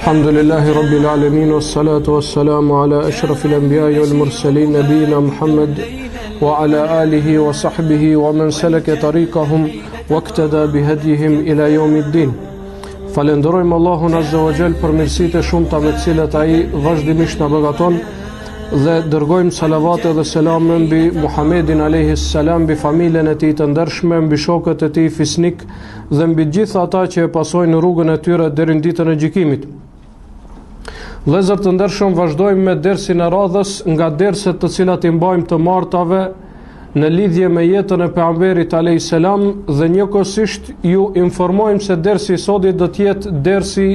Alhamdulillahi Rabbil Alamin, wassalatu wassalamu ala ashrafil anbiya'i wal mursalin, nabiyina Muhammad wa ala alihi wa sahbihi wa man salaka tariqahum waqtada bihadihim ila yawmiddin. Falenderojmë Allahun Azza wa Jall për mirësitë e shumta me të cilat ai vazhdimisht na beqaton dhe dërgojmë salavate dhe selame mbi Muhammedin alayhis salam, mbi familjen e tij të ndershme, mbi shokët e tij fisnik dhe mbi gjithë ata që e pasojnë rrugën e tyre deri në ditën e gjykimit. Vëllezër të ndershëm, vazhdojmë me dersin e radhës nga derset të cilat I mbajmë të martave në lidhje me jetën e pejgamberit alayhis salam, dhe njëkohësisht ju informojmë se dersi I sotit do të jetë dersi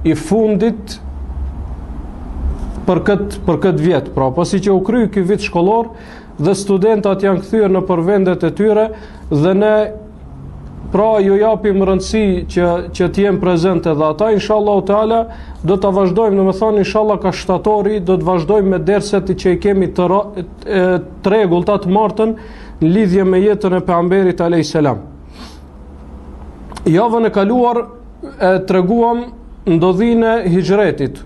I fundit për këtë vit. Pra, pasi që u krye ky vit shkollor dhe studentat janë kthyer në vendet e tyre dhe ne pra ju japim rëndësi që të jenë prezente dhe ata, inshallah taala do ta vazhdojmë, domethënë inshallah ka shtatori do të vazhdojmë me derset që I kemi të rregullta të martën në lidhje me jetën e pejgamberit alayhis salam. Javën e kaluar treguam ndodhinë e hijretit.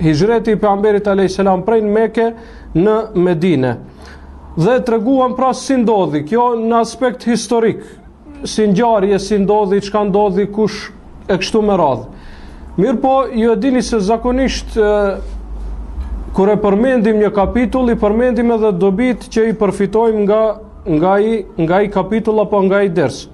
Hijreti I pejgamberit alayhis salam prej Mekë në Medinë. Dhe treguam pra si ndodhi kjo në aspekt historik, si ngjarje, si ndodhi, çka ndodhi, kush e kështu me radhë. Mirë po, ju e dini se zakonisht kur e përmendim një kapitull, I përmendim edhe dobit që I përfitojmë nga I kapitull apo nga I ders.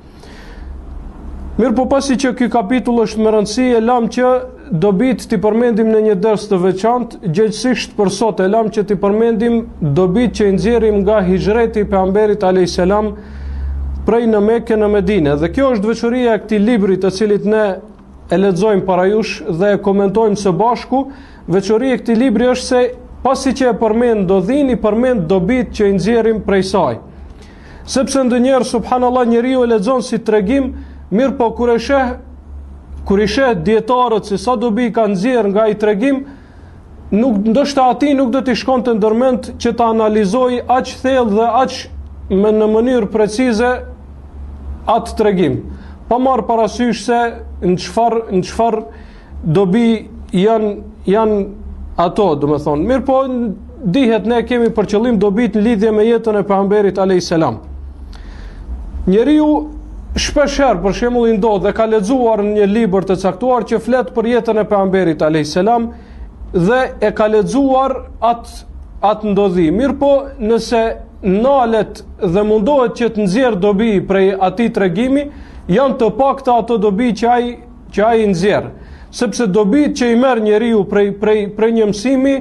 Mirë po, pasi që ky kapitull është me rëndësi, e lam që dobit t'i përmendim në një ders të veçantë, gjithsesi për sot e lam që t'i përmendim dobit që I nxjerrim nga hijreti I pejgamberit alayhis salam prej në Mekë në Medinë. Dhe kjo është veçoria e këtij libri të cilit ne e lexojmë para jush dhe e komentojmë së bashku. Veçoria e këtij libri është se pasi që e përmend ndodhin, I përmend dobit që I nxjerrim prej saj. Sepse ndonjëherë subhanallahu njeriu e lexon si tregim, mirë po kur I sheh dietarët se sa dobi ka nxjerr nga I tregim, ndoshta ati nuk do t'i shkonte ndërmend që ta analizojë aq thellë dhe aq në mënyrë precize atë tregim. Pa marrë parasysh se në çfarë dobi janë ato, domethënë. Mirë po, dihet ne kemi për qëllim dobit në lidhje me jetën e pejgamberit alayhis salam. Njeriu shpeshherë për shembull I ndodh dhe ka lexuar një libër të caktuar që flet për jetën e pejgamberit alayhis salam dhe e ka lexuar atë ndodhi. Mirë po, nëse nalet dhe mundohet që të nxjerr dobi prej atij tregimi, janë të pakta ato dobi që ai nxjerr, sepse dobit që I merr njeriu prej një mësimi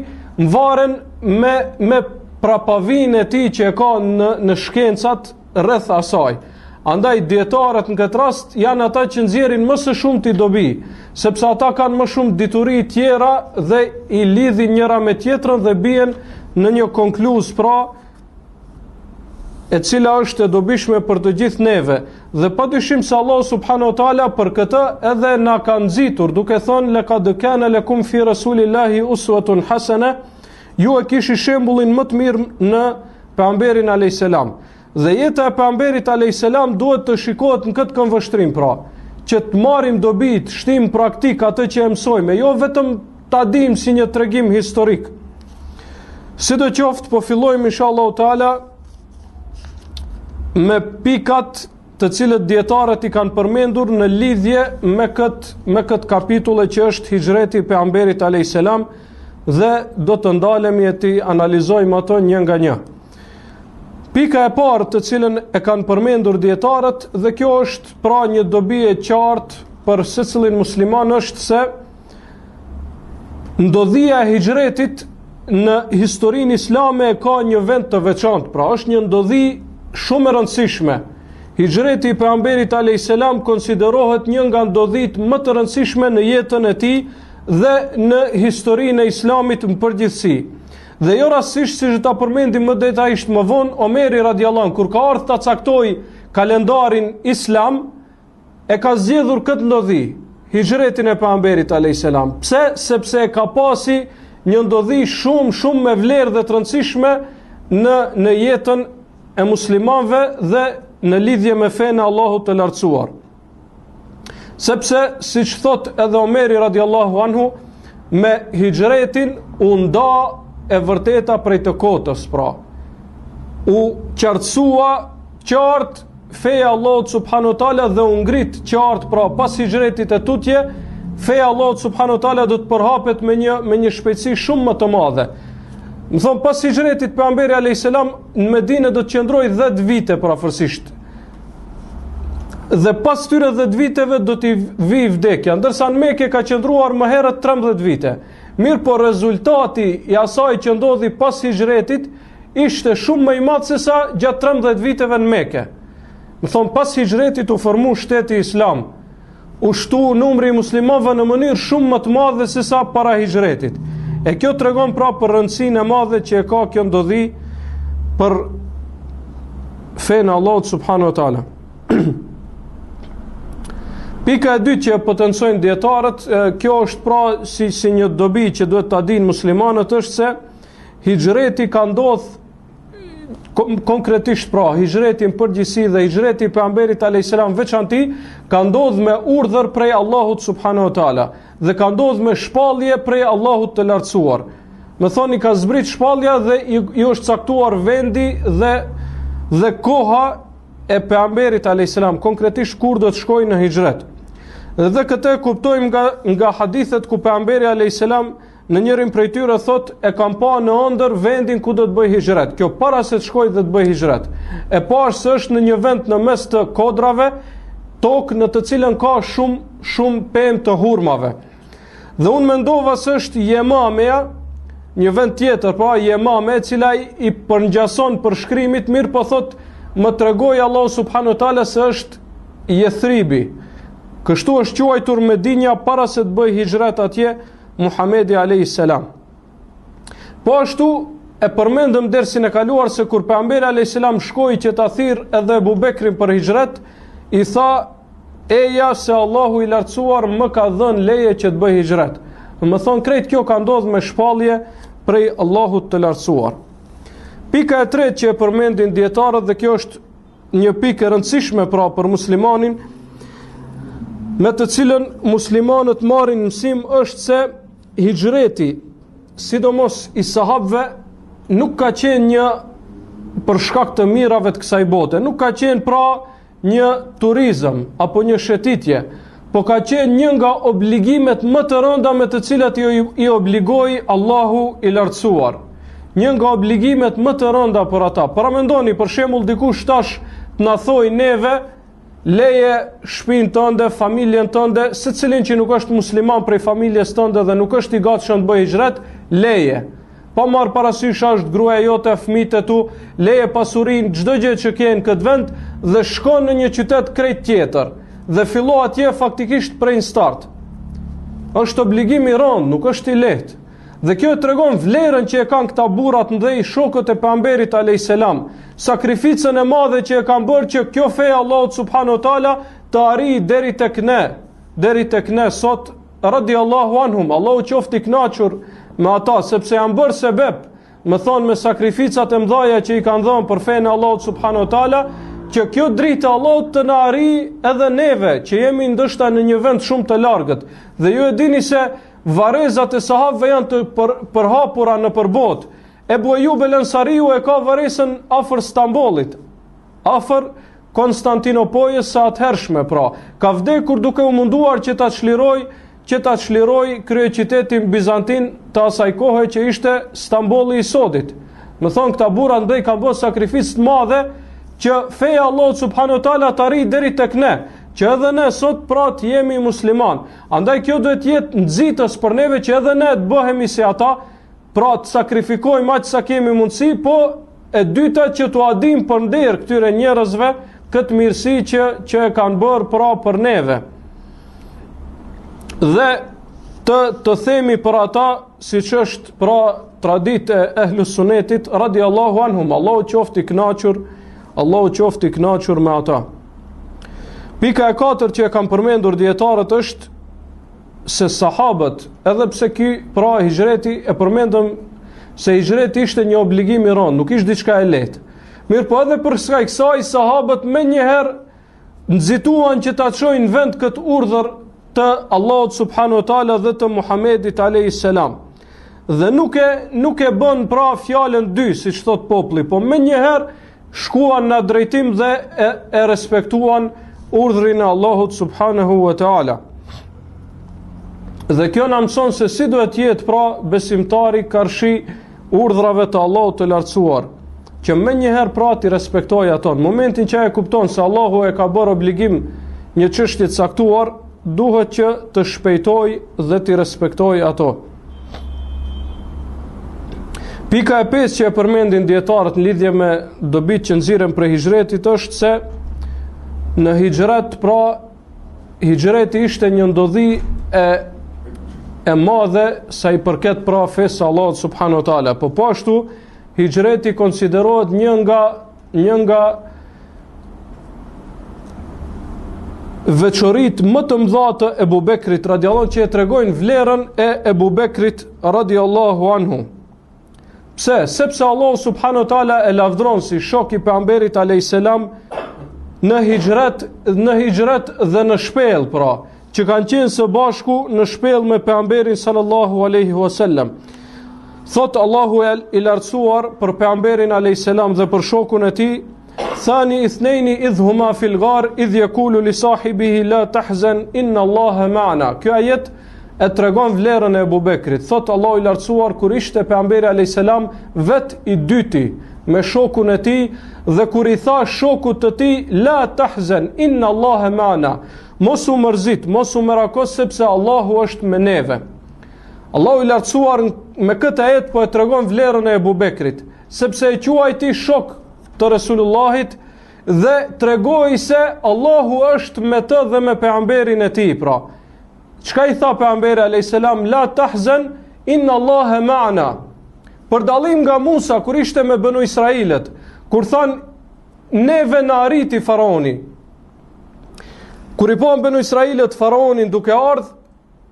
varen me prapavinë e tij që e ka në shkencat rreth asaj. Andaj dietarët në këtë rast janë ata që nxjerrin më së shumti dobi, sepse ata kanë më shumë dituri tjera dhe I lidhin njëra me tjetrën dhe bien në një konkluz pra e cila është e dobishme për të gjithë neve. Dhe padyshim se Allah subhanahu wa taala për këtë edhe na ka nxitur duke thënë laqad kana lakum fi rasulillahi uswatun hasana, ju e kishit shembullin më të mirë në pejgamberin alayhis salam. Dhe jeta e pejgamberit alayhis salam duhet të shikohet në këtë këmbvështrim, pra, që të marrim dobi, të shtim praktik atë që e mësojmë, jo vetëm ta dim si një tregim historik. Sidoqoftë, po fillojmë inshallah taala me pikat të cilët dietarët I kanë përmendur në lidhje me këtë kapitull që është hijreti I pejgamberit alayhis salam dhe do të ndalemi e të analizojmë ato një nga një. Pika e parë të cilën e kanë përmendur dietarët, dhe kjo është pra një dobi e qartë për secilin musliman, është se ndodhia e hijretit në historinë islame ka një vend të veçantë, pra është një ndodhi shumë e rëndësishme. Hijreti I pejgamberit alayhis salam konsiderohet një nga ndodhit më të rëndësishme në jetën e tij dhe në historinë e islamit në përgjithësi. Dhe jo rastësisht, siç ta përmendim më detajisht më vonë, Omeri radiallahu anhu kur ka ardhur ta caktoi kalendarin islam, e ka zgjedhur këtë ndodhi, hijretin e pejgamberit alayhis salam. Pse? Sepse ka pasi një ndodhi shumë me vlerë dhe të rëndësishme në jetën e muslimanëve dhe në lidhje me fenë e Allahut të lartësuar. Sepse, siç thot edhe Omeri radiallahu anhu, me hijretin u nda e vërteta prej të kotës, pra u qartësua qartë feja Allahut subhanahu wa taala dhe u ngrit qartë, pra pas hijretit e tutje feja Allahut subhanahu wa taala do të përhapet me një shpejtësi shumë më të madhe. Më thon pas hijretit pejgamberi alayhis salam në Medinë do të qëndrojë 10 vite prafërsisht. Dhe pas tyre 10 viteve do t'i vi vdekja, ndërsa në Mekë ka qëndruar më herët 13 vite. Mirë, po rezultati i asaj që ndodhi pas hijretit ishte shumë më i madh se sa gjatë 13 viteve në Mekë. Më thonë, pas hijretit u formu shteti Islam, u shtu numri i muslimanëve në mënyrë shumë më të madhe se sa para hijretit. E kjo tregon pra për rëndësinë e madhe që e ka kjo ndodhi për fenë Allahut subhanahu wa taala. Pika e dytë që potencojnë dietarët, kjo është pra si një dobi që duhet ta dinë muslimanët, është se hijreti ka ndodhur konkretisht, pra hijreti në përgjithësi dhe hijreti i pejgamberit alayhis salam veçanti ka ndodhur me urdhër prej Allahut subhanahu wa taala dhe ka ndodhur me shpallje prej Allahut të lartësuar. Me thoni ka zbrit shpallja dhe i është caktuar vendi dhe koha e pejgamberit alayhis salam, konkretisht kur do të shkojë në hijret. Dhe këtë kuptojmë nga hadithet ku pejgamberi alayhis salam në njërin prej tyre thot e kam pa në ëndër vendin ku do të bëj hijret. Kjo para se të shkoj dhe të bëj hijret. E parë se është në një vend në mes të kodrave, tokë në të cilën ka shumë pemë të hurmave. Dhe unë mendova se është Yemameja, një vend tjetër, pra Yemame, e cila i përngjason për shkrimit, mirë po thot më tregoi Allahu subhanahu wa taala se është Yethribi. Kështu është quajtur Medinja para se të bëj hijret atje Muhamedi alayhis salam. Po ashtu e përmendëm dersin e kaluar se kur pejgamberi alayhis salam shkoi që ta thirr edhe Abu Bekrin për hijret, i tha eja se Allahu i lartësuar më ka dhënë leje që të bëj hijret. Më thon krejt kjo ka ndodhur me shpallje prej Allahut të lartësuar. Pika e tretë që e përmendin dietarët, dhe kjo është një pikë e rëndësishme pra për muslimanin, me të cilën muslimanët marrin mësim, është se hijreti, sidomos i sahabëve, nuk ka qenë një për shkak të mirave të kësaj bote, nuk ka qenë pra një turizëm apo një shëtitje, po ka qenë një nga obligimet më të rënda me të cilat i obligoi Allahu i lartësuar. Një nga obligimet më të rënda për ata. Para mendoni, për shembull, dikush tash të na thojë neve leje shtëpinë tënde, familjen tënde, secilin që nuk është musliman prej familjes tënde dhe nuk është i gatshëm të bëjë hijret, leje. Pa marr parasysh është gruaja jote, fëmijët e tu, leje pasurinë, çdo gjë që ke në këtë vend dhe shkon në një qytet krejt tjetër dhe fillo atje faktikisht prej në start. Është obligim i rënd, nuk është i lehtë. Dhe kjo tregon vlerën që e kanë këta burrat ndaj shokët e pejgamberit alayhis salam, sakrificën e madhe që e kanë bërë që kjo fe Allahut subhanahu wa taala të arrijë deri tek ne sot radiallahu anhum. Allahu qoftë i kënaqur me ata sepse janë bërë sebeb, më thonë me sakrificat e mëdha që i kanë dhënë për fenë e Allahut subhanahu wa taala, që kjo dritë e Allahut të na arrijë edhe neve që jemi ndoshta në një vend shumë të largët. Dhe ju e dini se varezat e sahabëve janë të përhapura në përbot. Ebu Ejub el Ansariu e ka varezën afër Stambollit, afër Konstantinopolës së atëhershme, pra ka vdekur duke u munduar që ta çliroj kryeqytetin bizantin të asaj kohe që ishte Stambolli i sodit. Më thonë këta burra ndaj kanë bërë sakrificë të madhe që feja Allahut subhanahu wa taala të arrijë deri tek ne, që edhe ne sot pra të jemi musliman. Andaj kjo duhet jetë nxitës për neve që edhe ne të bëhemi si ata, pra të sakrifikojmë aq sa kemi mundësi, po e dyta që t'u adim për nder këtyre njerëzve këtë mirësi që e kanë bërë pra për neve. Dhe të themi për ata, siç është pra traditë e ehlus sunetit radiallahu anhum, Allahu qoftë i kënaqur me ata. Pika e katërt që e kam përmendur dietarët është se sahabët, edhe pse ky pra hijreti e përmendëm se hijreti ishte një obligim i rënd, nuk ishte diçka e lehtë. Mirë, po edhe për shkak kësaj sahabët më njëherë nxituan që ta çojnë vend këtë urdhër të Allahut subhanahu wa taala dhe të Muhamedit alayhis salam. Dhe nuk e bën pra fjalën dy, siç thot populli, po më njëherë shkuan në drejtim dhe e respektuan urdhrin e Allahut subhanahu wa taala. Dhe kjo na mëson se si duhet jetë pra besimtari karshi urdhrave të Allahut të lartësuar, që më njëherë pra ti respektoj ato. Në momentin që e kupton se Allahu e ka bërë obligim një çështje të caktuar, duhet që të shpejtoj dhe ti respektoj ato. Pika e 5 që e përmendin dietarët në lidhje me dobitë që nxiren për hijretit është se në hijret, pra hijreti ishte një ndodhi e madhe sa i përket pra fesë Allahut subhanahu wa taala. Po ashtu hijreti konsiderohet një nga veçoritë më të mëdha të Ebu Bekrit radiallahu anhu, që e tregojnë vlerën e Ebu Bekrit radiallahu anhu. Pse? Sepse Allahu subhanahu wa taala e lavdron si shok i pejgamberit alayhis salam në hijret dhe në shpellë, pra që kanë qenë së bashku në shpellë me pejgamberin sallallahu alaihi wasallam. Thot Allahu i lartësuar për pejgamberin alayhis salam dhe për shokun e tij: Thani ithnejni idh huma fil ghar idh yaqulu li sahibihi la tahzan inna Allaha ma'ana. Kjo ajet e tregon vlerën e Ebu Bekrit. Thot Allahu i lartësuar kur ishte pejgamberi alayhis salam vet i dyti me shokun e tij, dhe kur i tha shokut të tij la tahzan inna Allaha ma'ana, mos u mërzit, mos u merakos, sepse Allahu është me neve. Allahu i lartësuar me këtë ajet po e tregon vlerën e Ebu Bekrit, sepse e quajti shok të Resulullahit dhe tregoi se Allahu është me të dhe me pejgamberin e tij. Pra, çka i tha pejgamberi alayhis salam, la tahzan inna Allaha ma'ana. Për dallim nga Musa kur ishte me Banu Israilet, kur than neve na arriti faraoni. Kur i pon Banu Israilet faraonin duke ardh,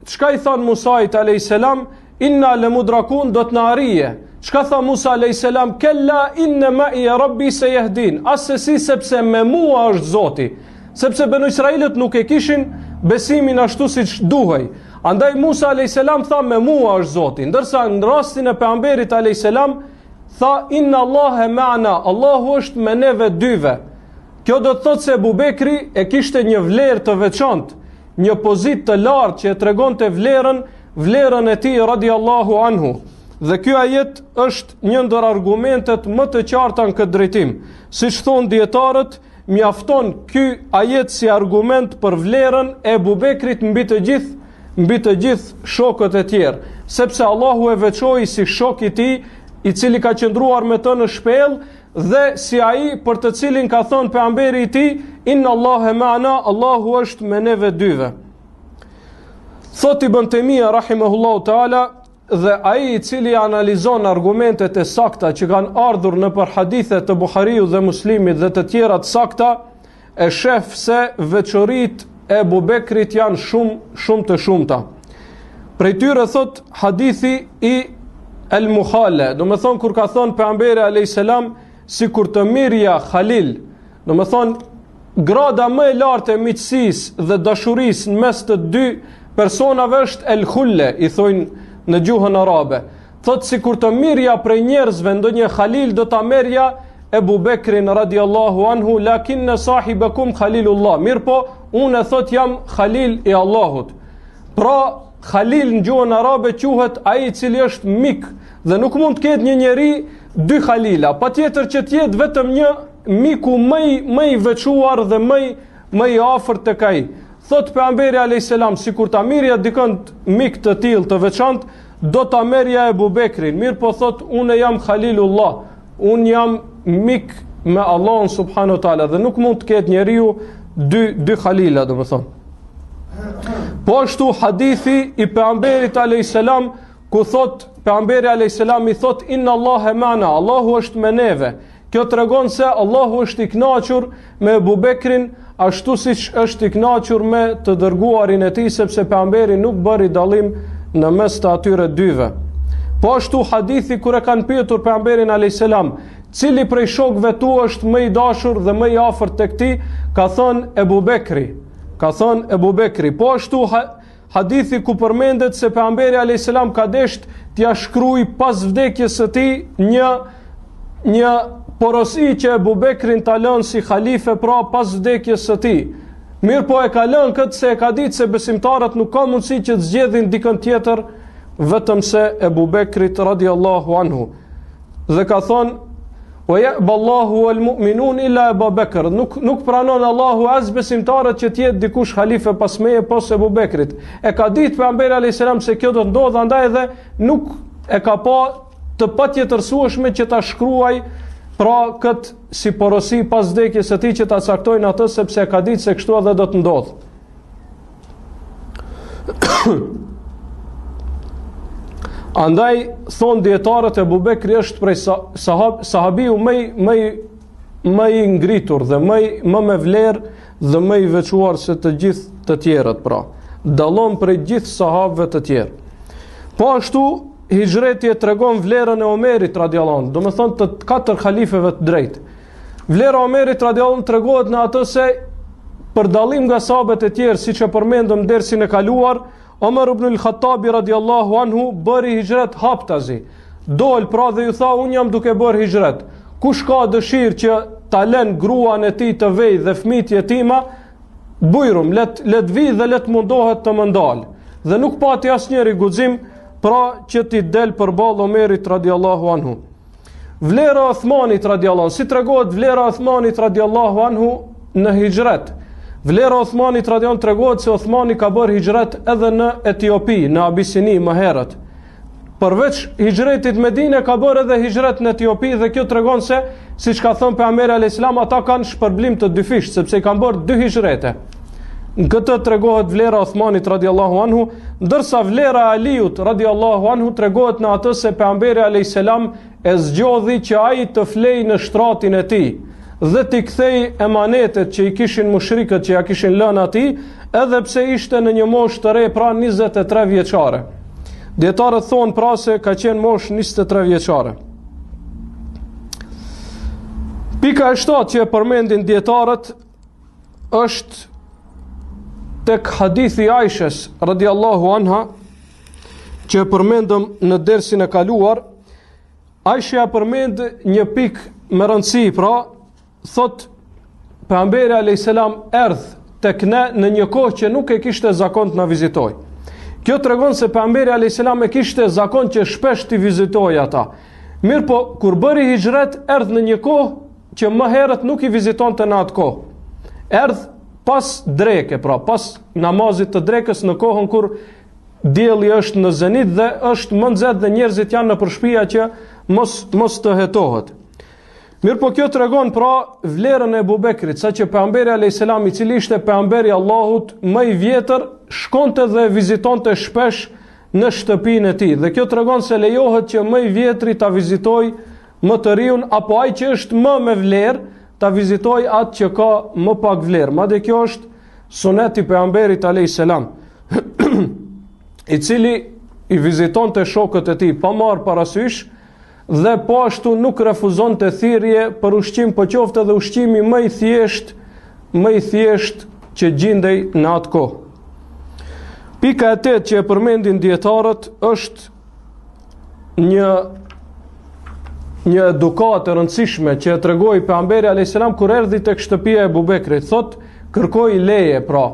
çka i than Musait alayhis salam, inna lamudrakun, do të na arrije. Çka tha Musa alayhis salam, kella inna ma'i rabbi sayahdin, asesi sepse me mua është Zoti. Sepse Banu Israilet nuk e kishin besimin ashtu siç duhej. Andaj Musa alayhis salam tha me mua është Zoti, ndërsa në rastin e pejgamberit alayhis salam tha inna Allaha ma'ana, Allahu është me neve dyve. Kjo do të thotë se Ebu Bekri e kishte një vlerë të veçantë, një pozitë të lartë që e tregonte vlerën e tij radiallahu anhu. Dhe ky ajet është një ndër argumentet më të qarta në këtë drejtim. Siç thon dietarët, mjafton ky ajet si argument për vlerën e Ebu Bekrit mbi të gjithë shokët e tjerë, sepse Allahu e veçoi si shok i tij, i cili ka qëndruar me të në shpellë, dhe si ai për të cilin ka thënë pejgamberi i tij, inna Allaha ma'ana, Allahu është me neve dyve. Thot Ibn Taymija rahimahullahu taala, dhe ai i cili analizon argumentet e sakta që kanë ardhur në për hadithe të Buhariu dhe Muslimit dhe të tjera të sakta, e shef se veçoritë e Ebu Bekrit janë shumë të shumta. Prej tyre thot hadithi i El Mukhale, do me thonë kur ka thonë pejgamberi alayhis salam, si kur të mirja Khalil, do me thonë grada më e lartë e miqësisë dhe dashurisë në mes të dy personave është El Khulle, i thojnë në gjuhën arabe. Thot si kur të mirja prej njerëzve ndonjë Khalil, do ta merja Ebu Bekrin radiallahu anhu, lakin në sahibekum Khalilullah. Mirë po, unë e thot jam Khalil i Allahut. Pra, Khalil në gjuhën arabe quhet ai i cili është mik, dhe nuk mund të ketë një njeri dy Khalila, patjetër që të jetë vetëm një miku më i veçuar dhe më i afërt tek ai. Thot pejgamberi alayhis salam, sikur ta mirja dikën mik të tillë të veçantë, do ta merja Ebu Bekrin. Mirë po thot, unë jam Khalilullah, unë jam mik me Allahun subhanahu wa taala, dhe nuk mund të ketë njeriu dy Khalila, do të thonë. Po ashtu hadithi i pejgamberit alayhis salam, ku thot pejgamberi alayhis salam i thot inna Allaha ma'ana, Allahu është me neve. Kjo tregon se Allahu është i kënaqur me Ebu Bekrin, ashtu siç është i kënaqur me të dërguarin e tij, sepse pejgamberi nuk bëri dallim në mes të atyre dyve. Po ashtu hadithi kur e kanë pyetur pejgamberin alayhis salam, cili prej shokëve tu është më i dashur dhe më i afërt tek ti, ka thënë Ebu Bekri. ka thënë Ebu Bekri. Po ashtu hadithi ku përmendet se pejgamberi alayhis salam ka desht t'ia shkruaj pas vdekjes së tij një porosi që Ebu Bekrin ta lënë si halife pra pas vdekjes së tij. Mirë po e ka lënë këtë se e ka ditë se besimtarët nuk ka mundësi që të zgjedhin dikën tjetër vetëm se Ebu Bekrit radiallahu anhu. Dhe ka thonë, o ya'ba Allahu wal mu'minun illa Abu Bekr. Nuk pranon Allahu as besimtarët që të jetë dikush halife pas meje pas Ebu Bekrit. E ka ditë pejgamberi alayhis salam se kjo do të ndodhë, andaj edhe nuk e ka pa të patjetërsueshme që ta shkruaj pra këtë si porosi pas vdekjes së tij që ta caktojnë atë, sepse ka ditë se kështu edhe do të ndodhë. Andaj thon dietarët e Abu Bekri është prej sahabiu më i ngritur dhe më me vlerë dhe më i veçuar se të gjithë të tjerët, pra dallon prej gjithë sahabëve të tjerë. Po ashtu hijreti e tregon vlerën e Omerit radiallahu anhu, do me thonë të 4 halifeve të drejtë. Vlera e Omerit radiallahu anhu tregohet në atë se për dallim nga sahabët e tjerë, siç e përmendëm dersin e kaluar, Omer ibn al-Khattabi radiallahu anhu bëri hijret haptazi. Dol pra dhe ju tha, unë jam duke bërë hijret. Kush ka dëshirë që ta lën gruan e tij të vej dhe fëmijët jetima, bujrum, let vi dhe let mundohet të më ndal. Dhe nuk pati asnjëri guxim pra që ti del përballë Omerit radiallahu anhu. Vlera e Uthmanit radiallahu anhu, si tregohet vlera e Uthmanit radiallahu anhu në hijret. Vlera e Uthmanit radiallahu anhu tregohet se Uthmani ka bërë hijret edhe në Etiopi, në Abisini më herët. Përveç hijretit në Medinë ka bërë edhe hijret në Etiopi dhe kjo tregon se, siç ka thënë pejgamberi alayhis salam, ata kanë shpërblim të dyfisht sepse i kanë bërë 2 hijrete. Në këtë tregohet vlera e Uthmanit radiallahu anhu, ndërsa vlera e Aliut radiallahu anhu tregohet në atë se pejgamberi alayhis salam e zgjodhi që ai të flej në shtratin e tij dhe t'i kthej emanetet që i kishin mushrikët që ja kishin lënë atij, edhe pse ishte në një moshë të re, pra 23 vjeçare. Dietarët thonë pra se ka qenë moshë 23 vjeçare. Pika e 7 që e përmendin dietarët është tek hadithi Aishës radiallahu anha që e përmendëm në dersin e kaluar. Aisha përmend një pikë me rëndësi, pra thot pejgamberi alayhis salam erdh tek ne në një kohë që nuk e kishte zakon të na vizitoj. Kjo tregon se pejgamberi alayhis salam e kishte zakon që shpesh t'i vizitoj ata. Mirë po, kur bëri hijret, erdh në një kohë që më herët nuk i vizitonte në atë kohë. Erdh pas dreke, pra pas namazit të drekës, në kohën kur dielli është në zenit dhe është më nxehtë dhe njerëzit janë në përshpia që mos të hetohet. Mirë po kjo tregon pra vlerën e Abu Bekrit, sa që pejgamberi alayhis salam, i cili ishte pejgamberi Allahut më i vjetër, shkonte dhe vizitonte shpesh në shtëpinë e tij. Dhe kjo tregon se lejohet që më i vjetri ta vizitoj më të riun, apo ai që është më me vlerë ta vizitoj atë që ka më pak vlerë. Madje kjo është suneti pejgamberit alayhis salam, i cili i vizitonte shokët e tij pa marrë parasysh dhe po ashtu nuk refuzon të thirrje për ushqim, po qoftë edhe ushqimi më i thjesht që gjindej në atë kohë. Pika e 8 që e përmendin dietarët është një edukatë e rëndësishme që e tregoi pejgamberi alayhis salam kur erdhi tek shtëpia e Abu Bekrit. Thot, kërkoi leje, pra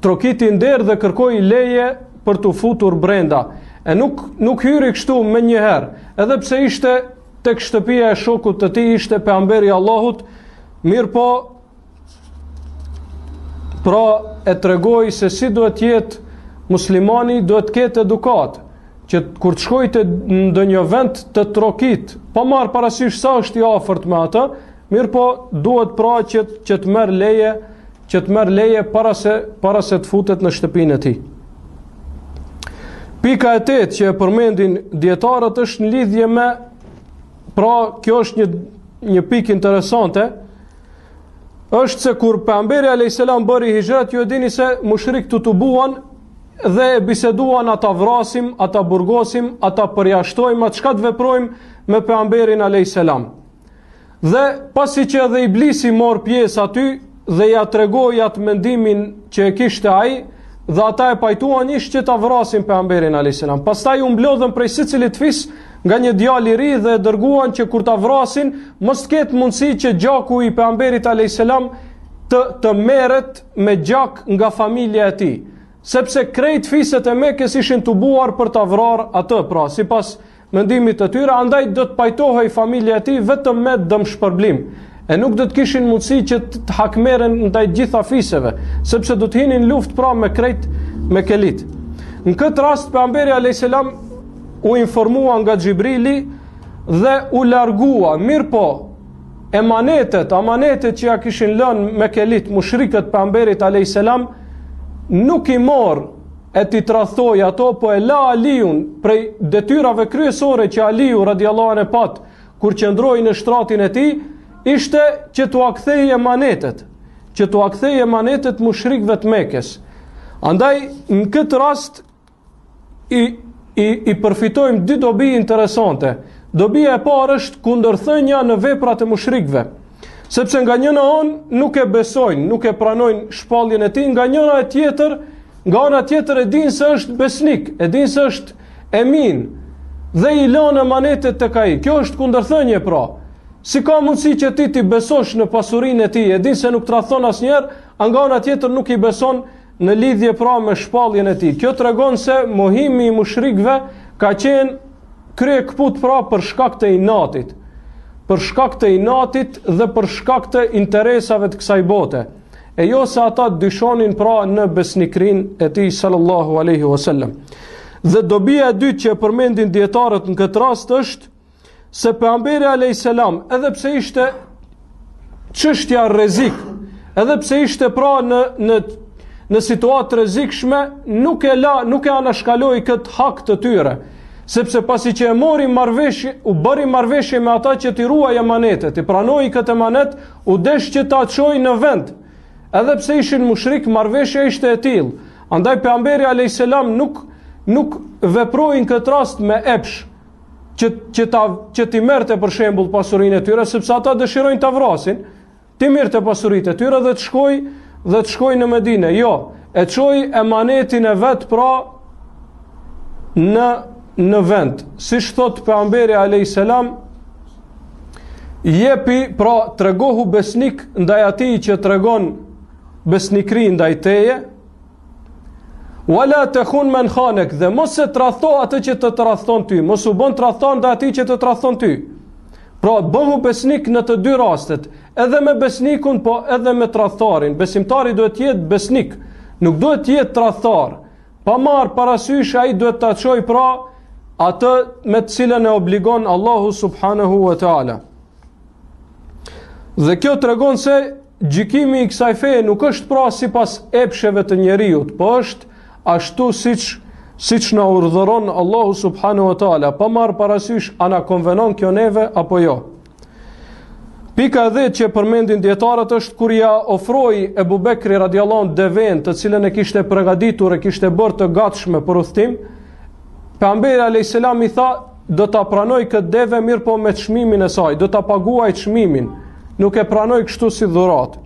trokiti nder dhe kërkoi leje për të futur brenda. E nuk hyri kështu me një herë, edhe pse ishte tek shtëpia e shokut të tij, ishte pejgamberi Allahut, mirë po pra e tregoi se si duhet jetë muslimani, duhet ketë edukat, që kur të shkojte në ndonjë vend të trokit, pa marrë parasysh sa është i afërt me atë, mirë po duhet pra që të merr leje para se të futet në shtëpinë e tij. Pika e 8 që e përmendin dietarët është në lidhje me, pra kjo është një pikë interesante, është se kur pejgamberi alayhis salam bëri hijret, ju e dini se mushrikët u tubuan dhe biseduan, ata vrasim, ata burgosim, ata përjashtojmë, atë çka të veprojmë me pejgamberin alayhis salam. Dhe pasi që edhe Iblisi mor pjesë aty dhe ja tregoi atë mendimin që e kishte ai, dhe ata e pajtuan ish që ta vrasin pejgamberin alayhis salam. Pastaj u mblodhën prej secilit fis nga një djalë i ri dhe e dërguan që kur ta vrasin mos ketë mundësi që gjaku i pejgamberit alayhis salam të merret me gjak nga familja e tij, sepse krejt fiset e Mekës ishin tubuar për ta vrarë atë, pra sipas mendimit të tyre, andaj do të pajtohej familja e tij vetëm me dëmshpërblim. E nuk do të kishin mundësi që të hakmeren ndaj gjitha fiseve, sepse do të hinin luftë pra me krejt me kelit. Në këtë rast pejgamberi alayhis salam u informua nga Xhibrili dhe u largua. Mirë po, amanetet që ja kishin lënë me kelit mushrikët pejgamberit alayhis salam nuk i mor e ti tradhtoi ato, po e la Aliun prej detyrave kryesore që Aliu radiallahu anhu pat kur qëndroi në shtratin e tij, ishte që t'u akthej emanetet mushrikëve të Mekës. Andaj në këtë rast i përfitojmë dy dobi interesante. Dobia e parë është kundërthënia në veprat e mushrikëve, sepse nga njëna anë nuk e besojnë, nuk e pranojnë shpalljen e tij, nga ana tjetër e dinë se është besnik, e dinë se është emin dhe i lënë emanetet tek ai. Kjo është kundërthënie pra. Si ka mundësi që ti besosh në pasurinë e tij, e din se nuk tradhton asnjëherë, nga ana tjetër nuk i beson në lidhje pra me shpalljen e tij. Kjo tregon se mohimi i mushrikëve ka qenë krye kput pra për shkak të inatit. Për shkak të inatit dhe për shkak të interesave të kësaj bote. E jo se ata dyshonin pra në besnikrin e tij sallallahu alaihi wasallam. Dhe dobia e dytë që e përmendin dietarët në këtë rast është se pejgamberi alayhis salam, edhe pse ishte çështja rrezik, edhe pse ishte pra në situatë rrezikshme, nuk e anashkaloi këtë hak të tyre, sepse pasi që u bëri marrëveshje me ata që t'i ruaj emanetet, i pranoi këtë emanet, u desh që ta çojë në vend. Edhe pse ishin mushrik, marrëveshja ishte e tillë. Andaj pejgamberi alayhis salam nuk veproi në këtë rast me epsh, që ti merrte për shembull pasurinë e tyre, sepse ata dëshirojnë ta vrasin, ti merrte pasuritë e tyre dhe të shkoj në Medinë. Jo, e çoi emanetin e vet pra në vend. Siç thot pejgamberi alayhis salam, jepi pra tregohu besnik ndaj atij që tregon besnikri ndaj teje, wala takhun man khanak, dhe mos e tradhto atë që të tradhton ty, mos u bën tradhton ndaj atij që të tradhton ty. Pra bëhu besnik në të dy rastet, edhe me besnikun, po edhe me tradhtarin. Besimtari duhet të jetë besnik, nuk duhet të jetë tradhtar. Pa marr parasysh ai duhet ta çojë pra atë me të cilën e obligon Allahu subhanahu wa taala. Dhe kjo tregon se gjykimi i kësaj feje nuk është pra sipas epsheve të njerëzit, po është ashtu siç na urdhëron Allahu subhanahu wa taala, pa marr parasysh a na konvenon kjo neve apo jo. Pika e 10 që përmendin dietarët është kur ja ofroi Ebu Bekri radiallahu anhu devën, të cilën e kishte përgatitur, e kishte bërë të gatshme për udhtim, pejgamberi alayhis salam i tha, do ta pranoj këtë deve, mirë po me çmimin e saj, do ta paguaj çmimin, nuk e pranoj kështu si dhuratë.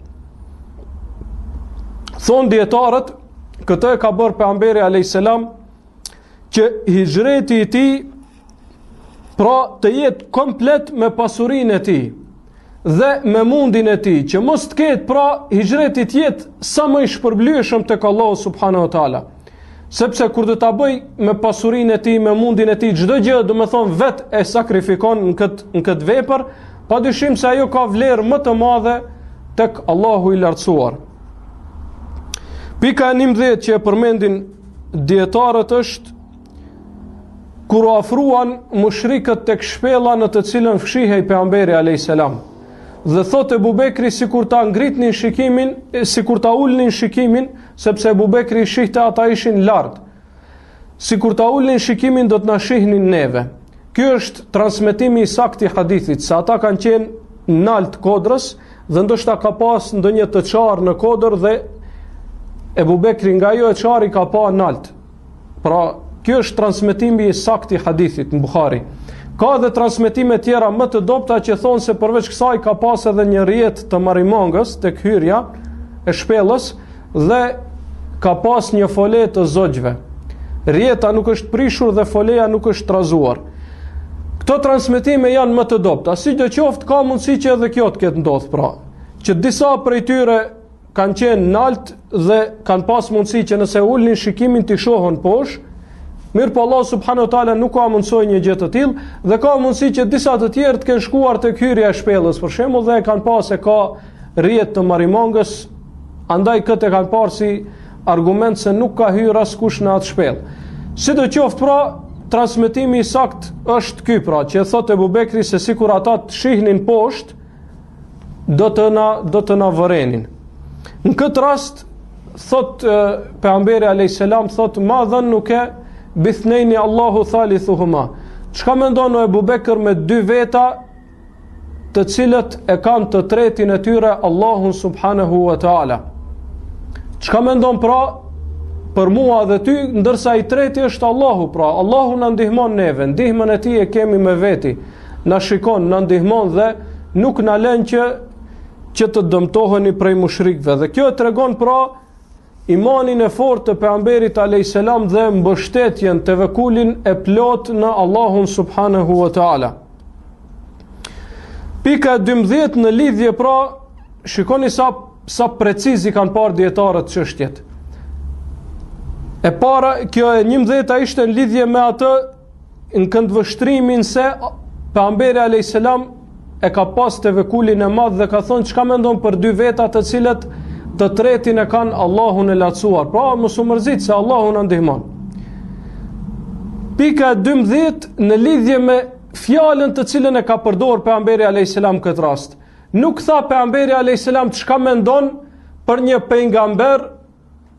Thon dietarët, këtë e ka bërë pejgamberi alayhis salam që hijreti i tij pra të jetë komplet me pasurinë e tij dhe me mundin e tij, që mos të ketë pra hijreti të jetë sa më i shpërblyeshëm tek Allahu subhanahu wa taala. Sepse kur do ta bëj me pasurinë e tij, me mundin e tij, çdo gjë, do të thonë vet e sakrifikon në këtë vepër, padyshim se ajo ka vlerë më të madhe tek Allahu i lartësuar. Pika 11 që e përmendin dietarët është kur u afruan mushrikët tek shpella në të cilën fshihej pejgamberi alayhis salam. Dhe thotë Ebu Bekri sikur ta ngritnin shikimin, sikur ta ulnin shikimin, sepse Ebu Bekri shihte ata ishin lart. Sikur ta ulnin shikimin do të na shihnin neve. Ky është transmetimi i saktë i hadithit, se ata kanë qenë nalt kodrës dhe ndoshta ka pas ndonjë të çarr në kodër dhe Ebu Bekri nga jo e çari ka pa nalt. Pra, kjo është transmetimi i saktë i hadithit në Buhari. Ka dhe transmetime tjera më të dobta që thonë se përveç kësaj ka pas edhe një rjet të marimangës tek hyrja e shpellës dhe ka pas një fole të zogjve. Rjeta nuk është prishur dhe foleja nuk është trazuar. Këto transmetime janë më të dobta. Sidoqoftë ka mundësi që edhe kjo të ketë ndodhur, pra, që disa prej tyre kanë qenë nalt dhe kanë pas mundësi që nëse ulnin shikimin të shohën poshtë, mirë po Allah subhanahu wa taala nuk ka mundsoj një gjë të tillë dhe ka mundësi që disa të tjerë të kenë shkuar tek hyrja e shpellës, për shembull, dhe kanë pas se ka rrjet të marimongës, andaj këtë e kanë parë si argument se nuk ka hyrë askush në atë shpellë. Sidoqoftë, pra, transmetimi i sakt është ky, pra, që thotë Ebu Bekri se sikur ata të shihnin poshtë, do të na vërenin. Në këtë rast thot pejgamberi alayhis salam, thot ma dhannuka bithnejni Allahu thalithuhuma. Çka mendon o Ebu Bekër me dy veta të cilët e kanë të tretin e tyre Allahun subhanahu wa taala? Çka mendon pra për mua dhe ty, ndërsa i treti është Allahu, pra Allahu na ndihmon neve, ndihmën e tij e kemi me veti, na shikon, na ndihmon dhe nuk na lën që të dëmtoheni prej mushrikëve. Dhe kjo tregon pra imanin e fortë të pejgamberit alayhis salam dhe mbështetjen, tevekulin e plot në Allahun subhanahu wa taala. Pika 12 në lidhje, pra, shikoni sa precizi kanë parë dietarët çështjet. E para, kjo e 11 ishte në lidhje me atë në këndvështrimin se pejgamberi alayhis salam e ka pas tevekulin e madh dhe ka thonë çka mendon për dy veta të cilët të tretin e kanë Allahun e lartësuar. Pra, mos u mërzit se Allahu na ndihmon. Pika 12 në lidhje me fjalën të cilën e ka përdorur pejgamberi alayhis salam këtë rast. Nuk tha pejgamberi alayhis salam çka mendon për një pejgamber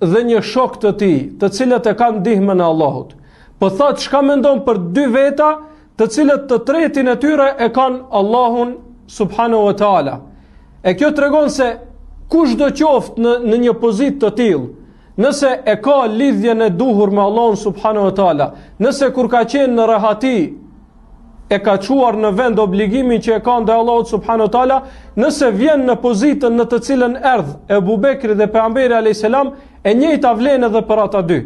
dhe një shok të tij, të cilët e kanë ndihmën e Allahut. Po tha çka mendon për dy veta të cilët të tretin e tyre e kanë Allahun subhanahu wa taala. E kjo tregon se kushdo qoftë në një pozitë të tillë, nëse e ka lidhjen e duhur me Allahun subhanahu wa taala, nëse kur ka qenë në rehati e ka çuar në vend obligimin që e ka ndaj Allahut subhanahu wa taala, nëse vjen në pozitën në të cilën erdh Ebu Bekri dhe pejgamberi alayhis salam, e njëjta vlen edhe për ata dy.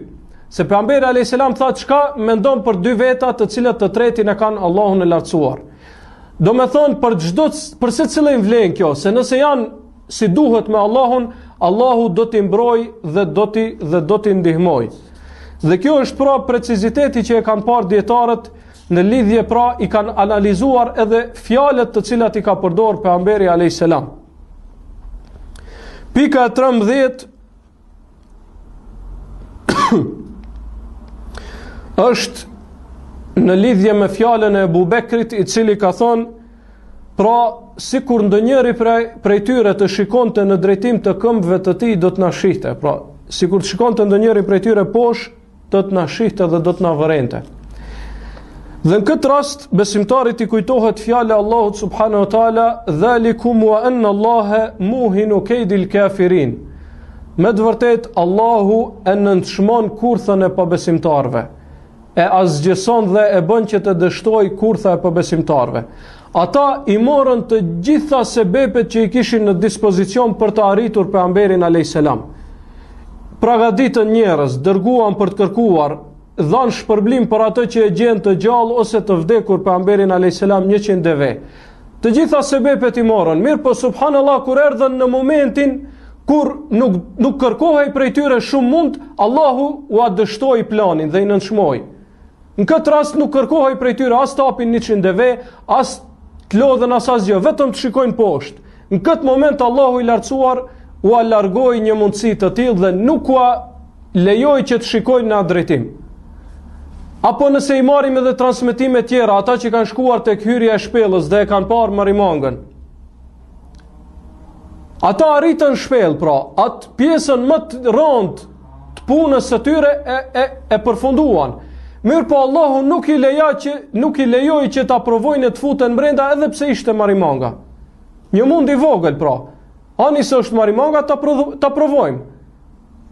Se pejgamberi alayhis salam tha çka mendon për dy veta të cilët të tretin e kanë Allahun e lartësuar. Do me thonë për secilin vlen kjo, se nëse janë si duhet me Allahun, Allahu do t'i mbroj dhe do t'i ndihmoj. Dhe kjo është pra preciziteti që e kanë parë dietarët në lidhje, pra i kanë analizuar edhe fjalët të cilat i ka përdorur pejgamberi alayhis salam. Pika 13 është në lidhje me fjalën e Ebu Bekrit, i cili ka thonë, pra sikur ndonjëri prej tyre të shikonte në drejtim të këmbëve të tij do të na shihte. Pra sikur të shikonte ndonjëri prej tyre poshtë, do të na shihte dhe do të na vërente. Dhe në këtë rast besimtarit i kujtohet fjala e Allahut subhanahu wa taala, dhalikum wa anna Allaha muhinu kaydil kafirin. Me të vërtet Allahu e nëntshmon kurthën e pabesimtarve, e azgjeson dhe e bën që të dështoj kurtha e pabesimtarve. Ata i morën të gjitha sebepet që i kishin në dispozicion për të arritur pejgamberin alayhis salam. Pragaditën njerëz, dërguan për të kërkuar, dhanë shpërblim për atë që e gjen të gjallë ose të vdekur pejgamberin alayhis salam 100 deve. Të gjitha sebepet i morën. Mirë, po subhanallahu, kur erdhën në momentin kur nuk kërkohej prej tyre shumë mund, Allahu u dështoi planin dhe i nënshmoi. Në këtë rast nuk kërkohej prej tyre as të hapin 100 deve, as të lodhen as asgjë, vetëm të shikojnë poshtë. Në këtë moment Allahu i lartësuar u largoi një mundësi të tillë dhe nuk u lejoi që të shikojnë në atë drejtim. Apo nëse i marrim edhe transmetime tjera, ata që kanë shkuar tek hyrja e shpellës dhe e kanë parë marimangën, ata arritën shpellë, pra atë pjesën më të rëndë të punës së tyre e përfunduan. Mirë, po Allahu nuk i lejoi që ta provojnë të futen brenda edhe pse ishte marimanga. Një mund i vogël, pra. Ani se është marimanga, ta provojmë.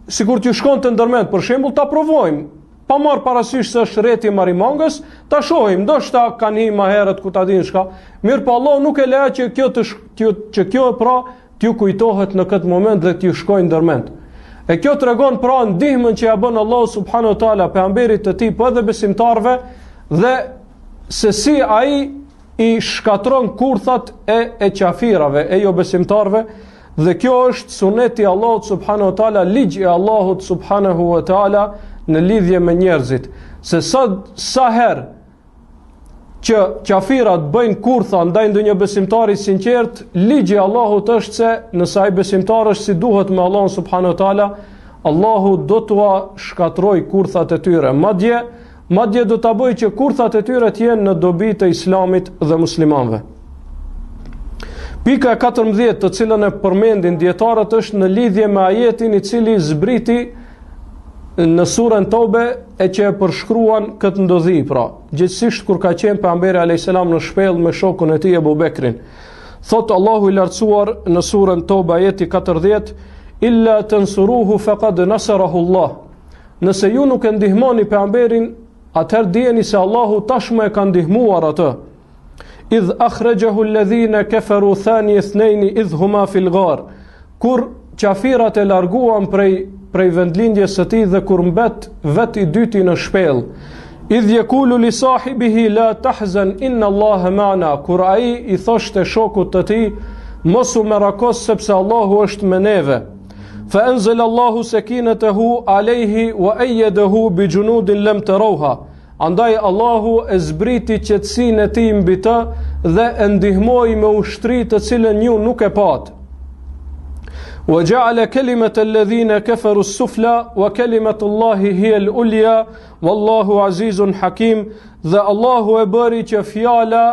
Sikur t'ju shkon të ndërmend, për shembull, ta provojmë. Pa marr parasysh se është rreti marimangës, ta shohim, ndoshta kanë hyrë më herët ku ta dinë çka. Mirë, po Allahu nuk e leja që kjo pra t'ju kujtohet në këtë moment dhe t'ju shkojnë ndërmend. E kjo tregon pra ndihmën që ja bën Allahu subhanahu wa taala pejgamberit të tij po edhe besimtarve dhe se si ai i shkatron kurthat e qafirave, e jo besimtarve, dhe kjo është suneti i Allahut subhanahu wa taala, ligji i Allahut subhanahu wa taala në lidhje me njerëzit. Se sa herë që qafirat bëjnë kurtha ndaj ndonjë besimtari sinqert, ligji i Allahut është se nëse ai besimtar është si duhet me Allahun subhanahu wa taala, Allahu do t'ua shkatroj kurthat e tyre. Madje do ta bëjë që kurthat e tyre të jenë në dobi të Islamit dhe muslimanëve. Pika 14 të cilën e përmendin dietarët është në lidhje me ajetin i cili zbriti në surën Tobe e që e përshkruan këtë ndodhi, pra gjithsesi kur ka qenë pejgamberi alayhis salam në shpellë me shokun e tij Abu Bekrin. Thot Allahu i lartësuar në surën Tobe ajeti 40: illa tansuruhu faqad nasarahu Allah. Nëse ju nuk e ndihmoni pejgamberin, atëherë dijeni se Allahu tashmë e ka ndihmuar atë. Idh akhrajahu alladhina kafaru thani ithnain idh huma fil ghar. Kur qafirat e larguan prej vendlindjes së tij dhe kur mbet vet i dyti në shpellë. Idh yaqulu li sahibihi la tahzan inna Allaha ma'ana. Kur ai i thoshte shokut të tij, mos u merakos sepse Allahu është me neve. Fa anzala Allahu sakinatahu alayhi wa ayyadahu bi junudin lam tarawha. Andaj Allahu e zbriti qetësinë e tij mbi të dhe e ndihmoi me ushtri të cilën ju nuk e pat. Wa ja'ala kalimata alladhina kafaru as-sufla wa kalimatu Allahi hiya al-ulya wallahu azizun hakim. Dhe Allahu e bëri që fjala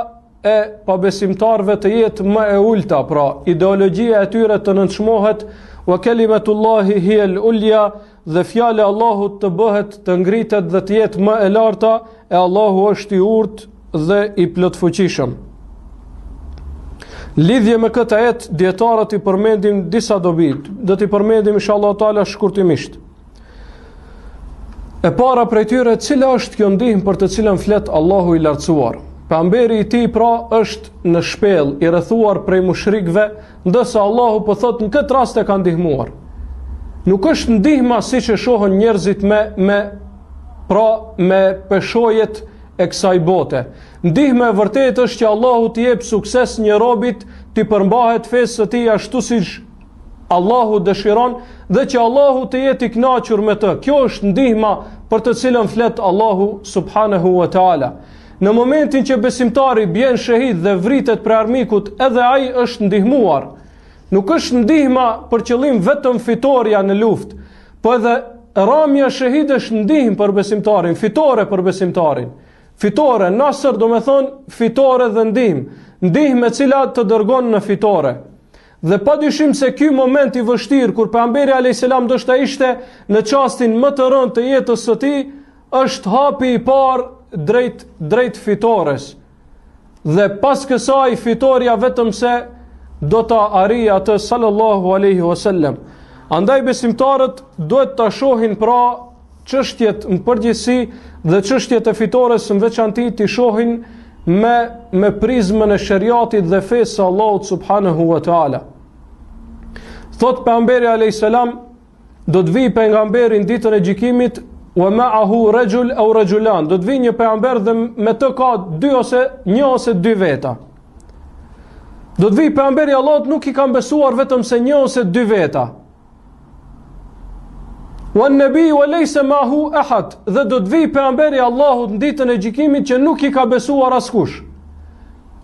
e pabesimtarve të jetë më e ulta, pra ideologjia e tyre të nënçmohet, wa kalimatullahi hiya al-ulya, dhe fjala e Allahut të bëhet të ngritet dhe të jetë më e larta, e Allahu është i urtë dhe i plotfuqishëm. Lidhje me këtë ajet dietarët i përmendim disa dobi, do t'i përmendim inshallah taala shkurtimisht. E para prej tyre, cila është kjo ndihmë për të cilën flet Allahu i lartësuar? Pejgamberi i tij pra është në shpellë i rrethuar prej mushrikëve, ndërsa Allahu po thot në këtë rast e ka ndihmuar. Nuk është ndihma siç e shohin njerëzit me peshojet e kësaj bote. Ndihma e vërtetë është që Allahu t'i jep sukses një robit, t'i përmbahet fesë së tij ashtu siç Allahu dëshiron dhe që Allahu të jetë i kënaqur me të. Kjo është ndihma për të cilën flet Allahu subhanahu wa taala. Në momentin që besimtari bjen shahid dhe vritet për armikut, edhe ai është ndihmuar. Nuk është ndihma për qëllim vetëm fitoria në luftë, po edhe ramja shahid është ndihmë për besimtarin, fitore për besimtarin. Fitore, nasër do me thonë fitore dhe ndihmë, ndihmë e cila të dërgon në fitore. Dhe pa dyshim se ky moment i vështirë, kur pejgamberi alayhis salam do shta ishte në çastin më të rënd të jetës së tij, është hapi i parë drejt fitores. Dhe pas kësaj fitoria vetëm se do ta arrijë atë sallallahu alaihi wasallam. Andaj besimtarët duhet ta shohin pra çështjet në përgjithësi dhe çështjet e fitores në veçanti t'i shohin me prizmën e shariatit dhe fesë së Allahut subhanahu wa taala. Thot pejgamberi alayhis salam, do të vi pejgamberi në ditën e gjykimit wa ma'ahu rajul aw rajulan, do të vi një pejgamber dhe me të ka një ose dy veta. Do të vi pejgamberi Allahut nuk i kanë besuar vetëm se një ose dy veta. Wa an-nabi wa laysa ma'ahu ahad, dhe do të vi pejgamberi Allahut në ditën e gjykimit që nuk i ka besuar askush.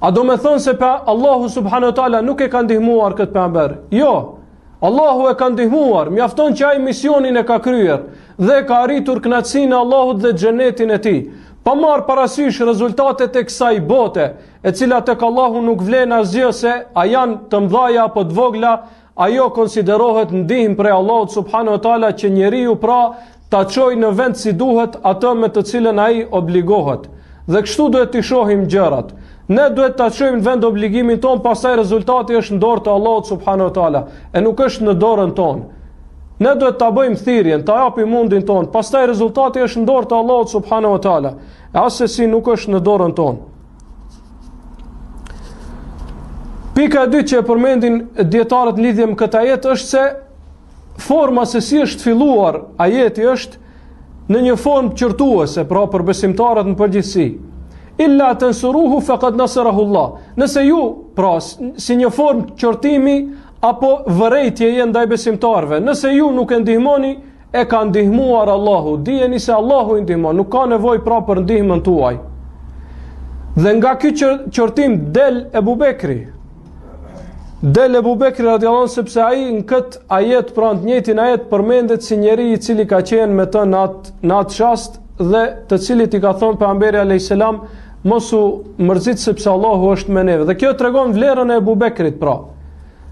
A do me thonë se Allahu subhanahu wa taala nuk e ka ndihmuar këtë pejgamber? Jo. Allahu e ka ndihmuar, mjafton që ai misionin e ka kryer dhe ka arritur kënaqësinë e Allahut dhe xhenetin e tij. Pa marr parasysh rezultatet e kësaj bote, e cila tek Allahu nuk vlen asgjë se a janë të mëdha apo të vogla, ajo konsiderohet ndihmë prej Allahut subhanahu wa taala që njeriu pra ta çojë në vend si duhet atë me të cilën ai obligohet. Dhe kështu duhet t'i shohim gjërat. Ne duhet ta çojmë në vend obligimin ton, pastaj rezultati është në dorë të Allahut subhanahu wa taala, e nuk është në dorën tonë. Ne duhet ta bëjmë thirrjen, ta japim mundin ton, pastaj rezultati është në dorë të Allahut subhanahu wa taala, e asesi nuk është në dorën tonë. Pika e dytë që e përmendin dietarët në lidhje me këtë ajet është se forma se si është filluar ajeti është në një formë qortuese, pra për besimtarët në përgjithësi. Illa tansuruhu faqad nasarahu Allah. Nëse ju, pra, si një formë qortimi apo vërejtjeje ndaj besimtarëve, nëse ju nuk e ndihmoni, e ka ndihmuar Allahu. Dijeni se Allahu i ndihmon, nuk ka nevojë pra për ndihmën tuaj. Dhe nga ky qortim del Ebu Bekri. Del Ebu Bekri radiallahu anhu, sepse ai në këtë ajet, pra në të njëjtin ajet, përmendet si njeri i cili ka qenë me të në atë çast dhe të cilit i ka thonë pejgamberi alayhis salam mos u mërzit sepse Allahu është me neve. Dhe kjo tregon vlerën e Ebu Bekrit, pra.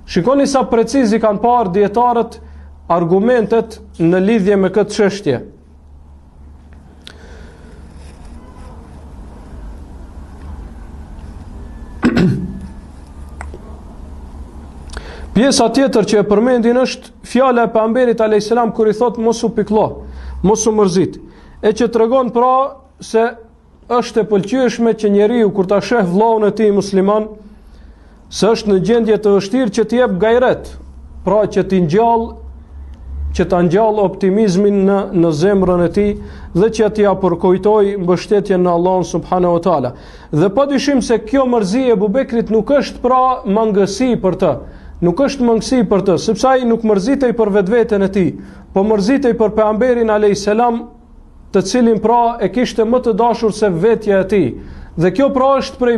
Shikoni sa preciz i kanë parë dietarët argumentet në lidhje me këtë çështje. Pjesa tjetër që e përmendin është fjala e pejgamberit alayhis salam kur i thot mos u piklo, mos u mërzit. E që tregon pra se është e pëlqyeshme që njeriu kur ta sheh vllaun e tij musliman se është në gjendje të vështirë që t'i jep gajret, pra që ta ngjall optimizmin në zemrën e tij dhe që t'ia përkujtoj mbështetjen në Allahun subhanahu wa taala. Dhe padyshim se kjo mërzi e Ebu Bekrit nuk është pra mangësi për të. Nuk është mangësi për të, sepse ai nuk mërzitej për vetveten e tij, po mërzitej për pejgamberin alayhis salam, të cilin pra e kishte më të dashur se vetja e tij. Dhe kjo pra është prej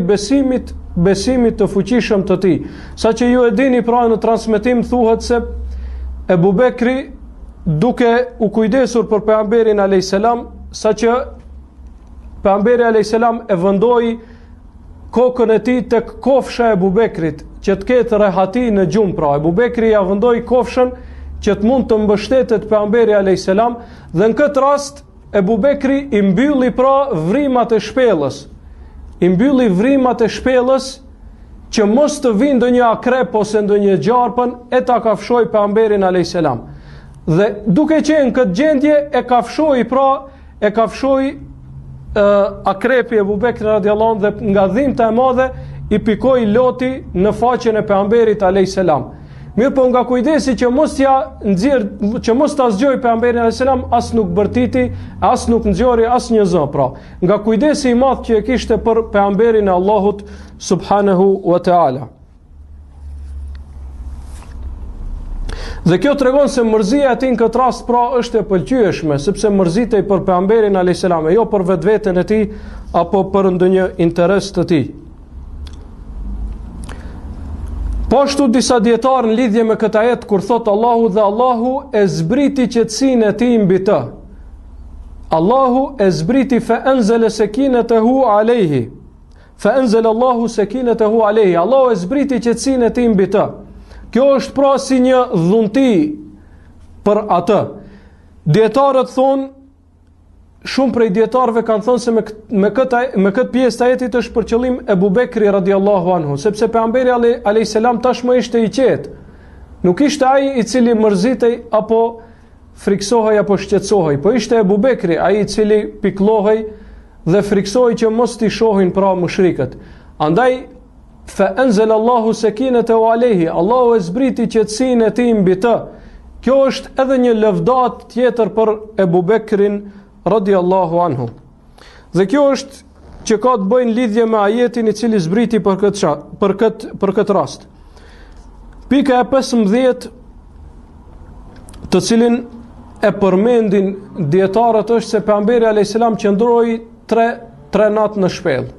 besimit të fuqishëm të tij. Saqë ju e dini pra në transmetim thuhet se Ebu Bekri duke u kujdesur për pejgamberin alayhis salam, saqë pejgamberi alayhis salam e vendoi kokën e tij tek kofsha e Ebu Bekrit, që të ketë rehati në gjumë, pra Ebu Bekri ja vendoi kofshën që të mund të mbështetet pejgamberi alayhis salam, dhe në këtë rast Ebu Bekri i mbylli pra vrimat e shpellës. I mbylli vrimat e shpellës që mos të vinë ndonjë akrep ose ndonjë gjarpën e ta kafshoj pejgamberin alayhis salam. Dhe duke qenë këtë gjendje e kafshoi akrepi Ebu Bekri radiallahu anhu dhe nga dhimbta e madhe i pikoi loti në faqen e pejgamberit alayhis salam. Mirë po nga kujdesi që mos ta zgjoj pejgamberin alayhis salam, as nuk bërtiti, as nuk nxjori as një zë, pra. Nga kujdesi i madh që e kishte për pejgamberin e Allahut subhanahu wa taala. Dhe kjo tregon se mërzia e tij në këtë rast pra është e pëlqyeshme, sepse mërzitej për pejgamberin alayhis salam, jo për vetveten e tij apo për ndonjë interes të tij. Po ashtu disa dietarë në lidhje me këtë ajet kur thot Allahu dhe Allahu e zbriti qetësinë e tij mbi të. Allahu e zbriti fa anzala sakinatahu alayhi. Fa anzala Allahu sakinatahu alayhi. Allahu e zbriti qetësinë e tij mbi të. Kjo është pra si një dhunti për atë. Dietarët thonë, shumë prej dietarëve kanë thonë se me këtë pjesë të ajetit është për qëllim Ebu Bekri radiallahu anhu, sepse pejgamberi alayhis salam tashmë ishte i qetë. Nuk ishte ai i cili mërzitej apo friksohej apo shqetësohej, po ishte Ebu Bekri ai i cili piklohej dhe friksohej që mos t'i shohin pra mushrikët. Andaj fa anzala Allahu sakinatahu alayhi, Allahu e zbriti qetësinë e tij mbi të. Kjo është edhe një lëvdat tjetër për Ebu Bekrin radiallahu anhu. Dhe kjo është që ka të bëjnë lidhje me ajetin i cili zbriti për këtë rast. Pika e 15 të cilin e përmendin dietarët është se pejgamberi alayhis salam qëndroi 3 natë në shpellë.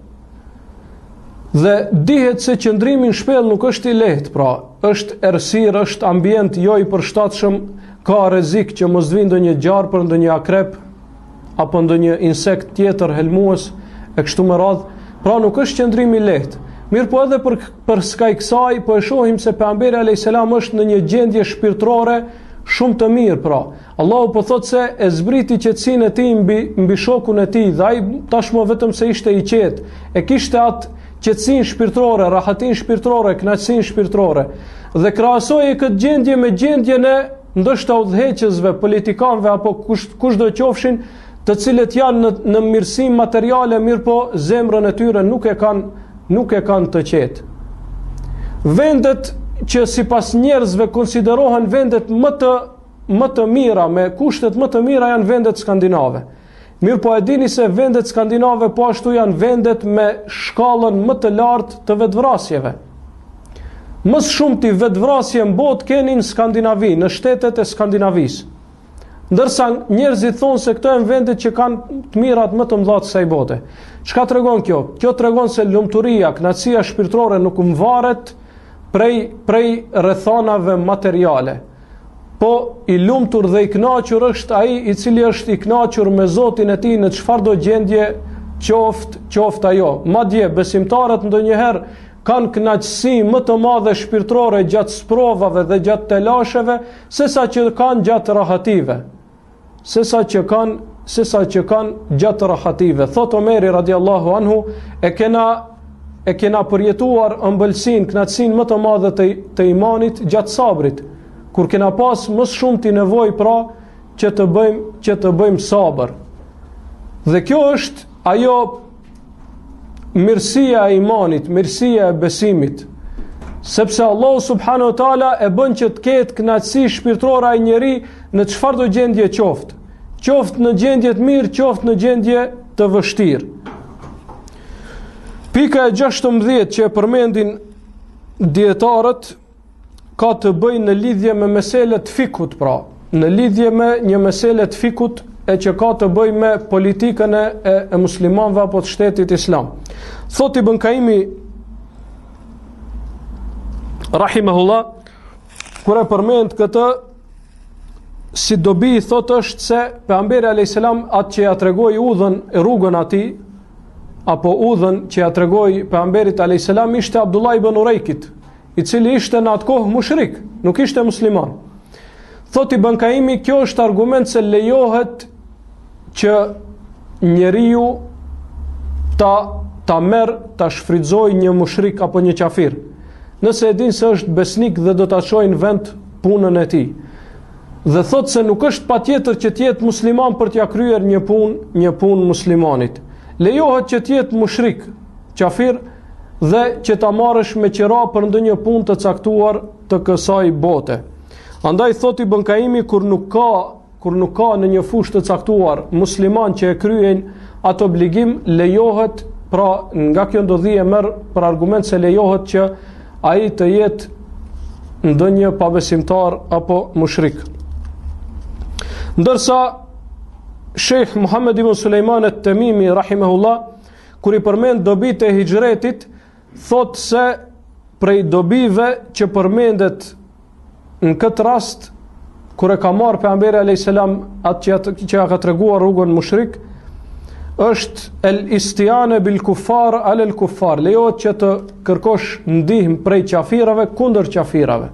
Dhe dihet se qëndrimi në shpellë nuk është i lehtë, pra është errësirë, është ambient jo i përshtatshëm, ka rrezik që mos vinë ndonjë gjarpër, ndonjë akrep apo ndonjë insekt tjetër helmues e kështu me radhë, pra nuk është qëndrimi i lehtë. Mirë po edhe për skaj kësaj, po e shohim se pejgamberi alayhis salam është në një gjendje shpirtërore shumë të mirë, pra. Allahu po thotë se e zbriti qetësinë e tij mbi shokun e tij, dhe ai tashmë vetëm se ishte i qetë, e kishte atë qetësinë shpirtërore, rahatin shpirtërore, kënaqësinë shpirtërore. Dhe krahasoi këtë gjendje me gjendjen e ndoshta udhëheqësve, politikanëve apo kushdo qofshin, të cilët janë në mirësim materiale, mirë po zemrën e tyre nuk e kanë të qetë. vendet që sipas njerëzve konsiderohen vendet më të mira, me kushtet më të mira, janë vendet skandinave. Mirë po e dini se vendet skandinave po ashtu janë vendet me shkallën më të lartë të vetvrasjeve. Më shumë ti vetvrasje në botë keni në Skandinavi, në shtetet e Skandinavisë. Ndërsa njerëzit thonë se këto janë vendet që kanë të mirat më të mëdha të kësaj bote. Çka tregon kjo? Kjo tregon se lumturia, kënaqësia shpirtërore nuk varet prej rrethonave materiale. Po i lumtur dhe i kënaqur është ai i cili është i kënaqur me Zotin e tij në çfarëdo gjendje qoftë ajo. Madje besimtarët ndonjëherë kanë kënaqësi më të madhe shpirtërore gjatë sprovave dhe gjatë telasheve sesa që kanë gjatë rahative. Sesa që kanë gjatë rahative. Thot Omeri radiallahu anhu, e kena përjetuar ëmbëlsinë, kënaqësinë më të madhe të imanit gjatë sabrit, kur kena pas më shumë ti nevojë pra që të bëjmë sabër. Dhe kjo është ajo mirësia e imanit, mirësia e besimit. Sepse Allah subhanahu wa taala e bën që të ketë kënaqësi shpirtërore ai njeri në çfarëdo gjendje qoftë në gjendje të mirë, qoftë në gjendje të vështirë. Pika e 16 që e përmendin dietarët ka të bëjë në lidhje me meselet fikut, pra, në lidhje me një meselet fikut e që ka të bëjë me politikën e muslimanëve apo të shtetit islam. Thot Ibn Kaimi rahimahullah, kur e përmend këtë si dobi, thot është se pejgamberi alayhis salam atë që ja tregoi udhën e rrugën atij, apo udhën që ja tregoi pejgamberit alayhis salam, ishte Abdullah ibn Urejkit, i cili ishte në atë kohë mushrik, nuk ishte musliman. Thot Ibn Kaimi, kjo është argument se lejohet që njeriu ta merr, ta shfrytëzoj një mushrik apo një qafir, nëse e din se është besnik dhe do ta çojë në vend punën e tij. Dhe thot se nuk është patjetër që të jetë musliman për t'ia kryer një punë muslimanit. Lejohet që të jetë mushrik, qafir, dhe që ta marrësh me qira për ndonjë punë të caktuar të kësaj bote. Andaj thot Ibn Kaimi, kur nuk ka në një fushë të caktuar musliman që e kryejnë atë obligim, lejohet, pra nga kjo ndodhi e merr për argument se lejohet që ai të jetë ndonjë pabesimtar apo mushrik. Ndërsa Sheikh Muhammad ibn Sulejman at-Tamimi rahimahullah, kur i përmend dobitë e hijretit, thot se prej dobive që përmendet në këtë rast, kur e ka marrë pejgamberi alayhis salam atë që ja ka treguar rrugën mushrik, është el istiane bil kuffar ala el kuffar, lejohet që të kërkosh ndihmë prej qafirave kundër qafirave.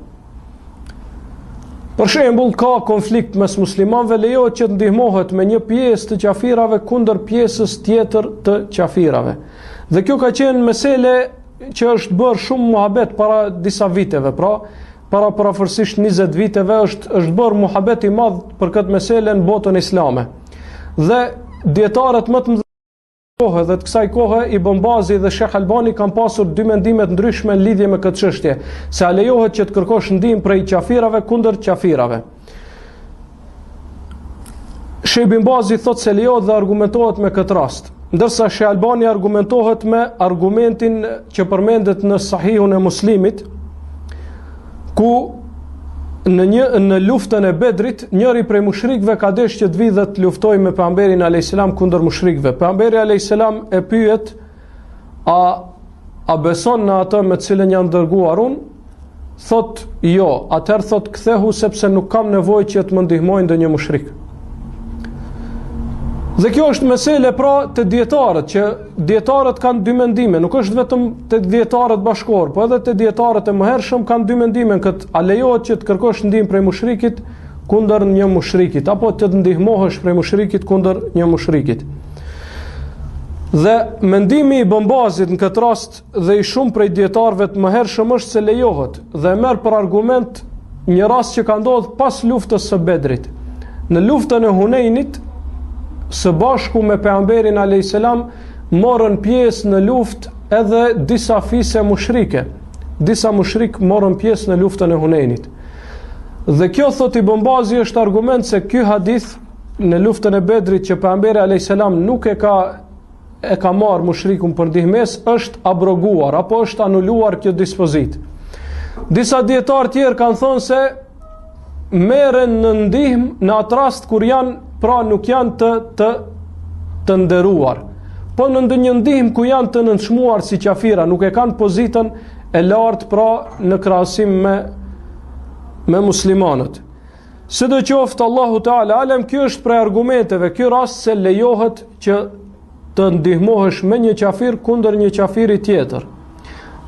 Për shembull, ka konflikt mes muslimanëve, lejohet që të ndihmohet me një pjesë të qafirave kundër pjesës tjetër të qafirave. Dhe kjo ka qenë mesele që është bërë shumë muhabet para disa viteve, para parafërsisht 20 viteve është bërë muhabet i madh për këtë mesele në botën islame. Dhe dietarët më të mëdhenj kohë dhe të kësaj kohe, Ibn Bazi dhe Sheikh Albani kanë pasur dy mendime të ndryshme në lidhje me këtë çështje, se a lejohet që të kërkosh ndihmë prej qafirave kundër qafirave. Sheikh Ibn Bazi thotë se lejohet dhe argumentohet me këtë rast, ndërsa Sheikh Albani argumentohet me argumentin që përmendet në Sahihun e Muslimit, ku në luftën e Bedrit, njëri prej mushrikëve ka deshur që të vijë dhe të luftojë me pejgamberin alayhis salam kundër mushrikëve. Pejgamberi alayhis salam e pyet, a beson në atë me të cilën janë dërguar unë? Thot jo. Atëherë thot kthehu sepse nuk kam nevojë që të më ndihmojë ndonjë mushrik. Dhe kjo është mesele pra të dietarët, që dietarët kanë dy mendime, nuk është vetëm të dietarët bashkor, po edhe të dietarët e mëhershëm kanë dy mendime këtë, a lejohet që të kërkosh ndihmë prej mushrikit kundër një mushrikit, apo të ndihmohesh prej mushrikit kundër një mushrikit. Dhe mendimi i Ibn Bazit në këtë rast dhe i shumë prej dietarëve të mëhershëm është se lejohet, dhe merr për argument një rast që ka ndodhur pas luftës së Bedrit. Në luftën e Hunenit, së bashku me pejgamberin alayhis salam morën pjesë në luftë edhe disa fise mushrike, disa mushrik morën pjesë në luftën e Hunenit. Dhe kjo, thot Ibn Bazi, është argument se ky hadith në luftën e Bedrit që pejgamberi alayhis salam nuk e ka marrë mushrikun për ndihmes, është abroguar apo është anuluar kjo dispozit. Disa dietar tjerë kanë thonë se merren në ndihmë në atë rast kur janë, pra nuk janë të nderuar, po në ndonjë ndihmë ku janë të nënçmuar si qafira, nuk e kanë pozitën e lartë, pra në krahasim me muslimanët. Sidoqoftë, Allahu Teala alem, kjo është prej argumenteve, ky rast se lejohet që të ndihmohesh me një qafir kundër një qafiri tjetër.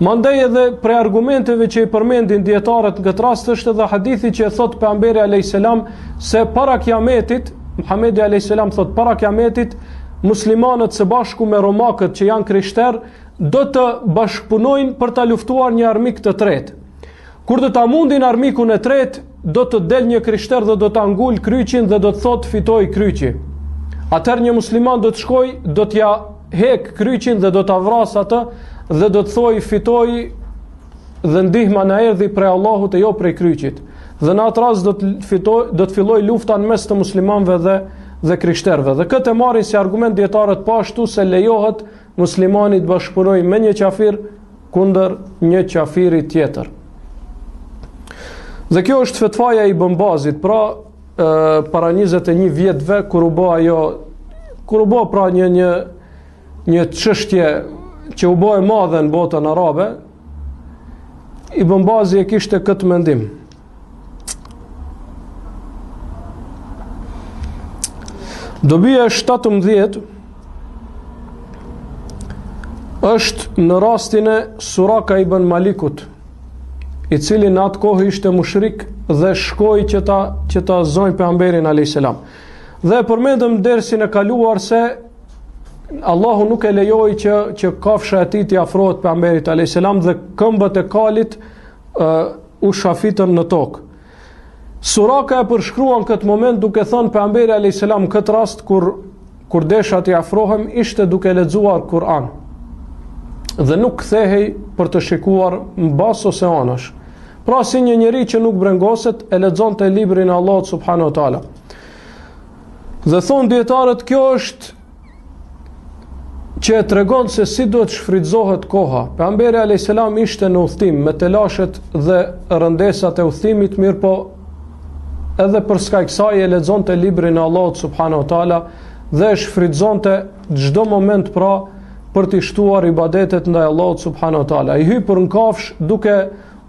Mandej edhe prej argumenteve që i përmendin dietarët në këtë rast është edhe hadithi që thot pejgamberi alayhis salam se para kiametit, Muhamedi alayhis salam thot para kiametit, muslimanët së bashku me romakët që janë krishterë do të bashkëpunojnë për ta luftuar një armik të tretë. Kur do ta mundin armikun e tretë, do të del një krishter dhe do ta ngul kryqin dhe do të thot fitoi kryqi. Atëherë një musliman do të shkoj, do t'ja hek kryqin dhe do ta vras atë dhe do të thoj fitoi dhe ndihma na erdhi prej Allahut e jo prej kryqit. Dhe në atë rast do të filloj lufta në mes të muslimanëve dhe krishterëve. Dhe këtë e marrin si argument dietarët po ashtu se lejohet muslimani të bashkëpunojë me një qafir kundër një qafiri tjetër. Dhe kjo është fetvaja i Ibn Bazit, pra para 21 vjetëve kur u bë pra një çështje që u bë e madhe në botën arabe, Ibn Bazi e kishte këtë mendim. Dobia 17 është në rastin e Suraka ibn Malikut, i cili në atë kohë ishte mushrik dhe shkoi që ta zonjë pejgamberin alayhis salam. Dhe përmendëm dersin e kaluar se Allahu nuk e lejoi që kafsha e tij t'i afrohet pejgamberit alayhis salam dhe këmbët e kalit u shafitën në tokë. Suraka e përshkruan këtë moment duke thënë pejgamberi alayhis salam këtë rast kur desha t'i afrohem ishte duke lexuar Kur'an dhe nuk kthehej për të shikuar mbas ose anash. Pra si një njeri që nuk brengoset e lexonte librin e Allahut subhanahu wa taala. Dhe thonë dietarët, kjo është që e tregon se si duhet shfrytëzohet koha. Pejgamberi alayhis salam ishte në udhtim me telashet dhe rëndesat e udhtimit, mirë po edhe për shkak kësaj e lexonte librin e Allahut subhanahu wa taala dhe shfrytëzonte çdo moment pra për të shtuar ibadetet ndaj Allahut subhanahu wa taala. I hypur në kafsh duke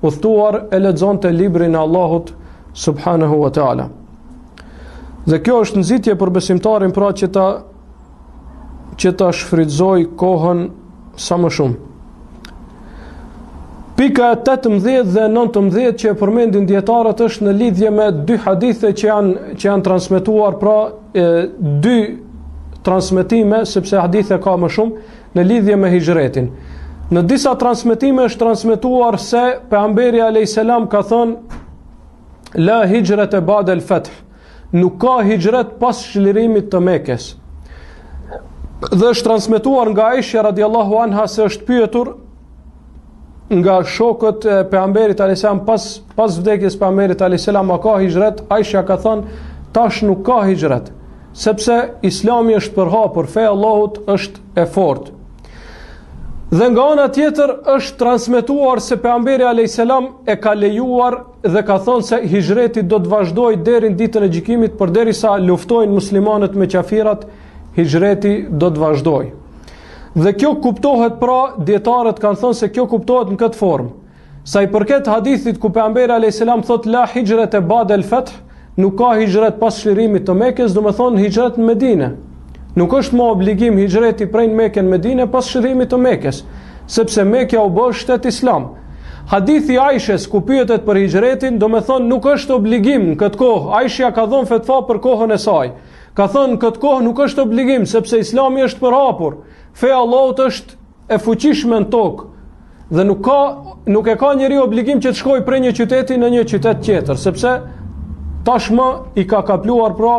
udhtuar e lexonte librin e Allahut subhanahu wa taala. Dhe kjo është nxitje për besimtarin pra që ta shfrytëzoj kohën sa më shumë. Pika 18 dhe 19 që e përmendin dietarët është në lidhje me dy hadithe që janë transmetuar, pra dy transmetime, sepse hadithe ka më shumë, në lidhje me hijretin. Në disa transmetime është transmetuar se pejgamberi alayhis salam ka thënë la hijrata ba'da al-fath, nuk ka hijret pas çlirimit të Mekës. Dhe është transmetuar nga Aisha radiallahu anha se është pyetur nga shokët e pejgamberit alayhis salam pas vdekjes së pejgamberit alayhis salam, a ka hijret? Aisha ka thënë tash nuk ka hijret, sepse Islami është përhapur, feja e Allahut është e fortë. Dhe nga ana tjetër është transmetuar se pejgamberi alayhis salam e ka lejuar dhe ka thënë se hijreti do të vazhdojë deri në ditën e gjykimit, përderisa luftojnë muslimanët me qafirat, hijreti do të vazhdojë. Dhe kjo kuptohet, pra dietarët kanë thënë se kjo kuptohet në këtë formë. Sa i përket hadithit ku pejgamberi alayhis salam thotë la hijrata ba'da al-fath, nuk ka hijret pas çlirimit të Mekës, do të thonë hijret në Medinë. Nuk është më obligim hijreti prej Mekës në Medinë pas çlirimit të Mekës, sepse Mekja u bë shtet islam. Hadithi Aishës ku pyetet për hijretin, do të thonë nuk është obligim në këtë kohë. Aisha ka dhënë fetva për kohën e saj. Ka thënë në këtë kohë nuk është obligim, sepse Islami është përhapur. Feja e Allahut është e fuqishme në tokë dhe nuk e ka njeri obligim që të shkojë prej një qyteti në një qytet tjetër, sepse tashmë i ka kapluar pra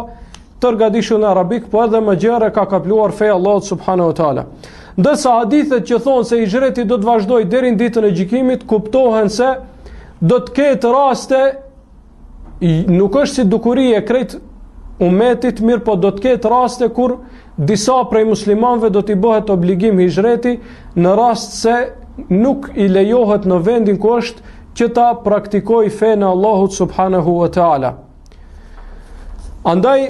tërgadishun arabik, po edhe më gjerë ka kapluar feja Allahut subhanahu wa taala. Ndërsa hadithet që thonë se hijreti do të vazhdojë deri në ditën e gjykimit, kuptohen se do të ketë raste, nuk është si dukuri e krejt umetit, mirë po do të ketë raste kur disa prej muslimanëve do t'i bëhet obligim hijreti në rast se nuk i lejohet në vendin ku është që ta praktikoj fenë Allahut subhanahu wa ta'ala. Andaj,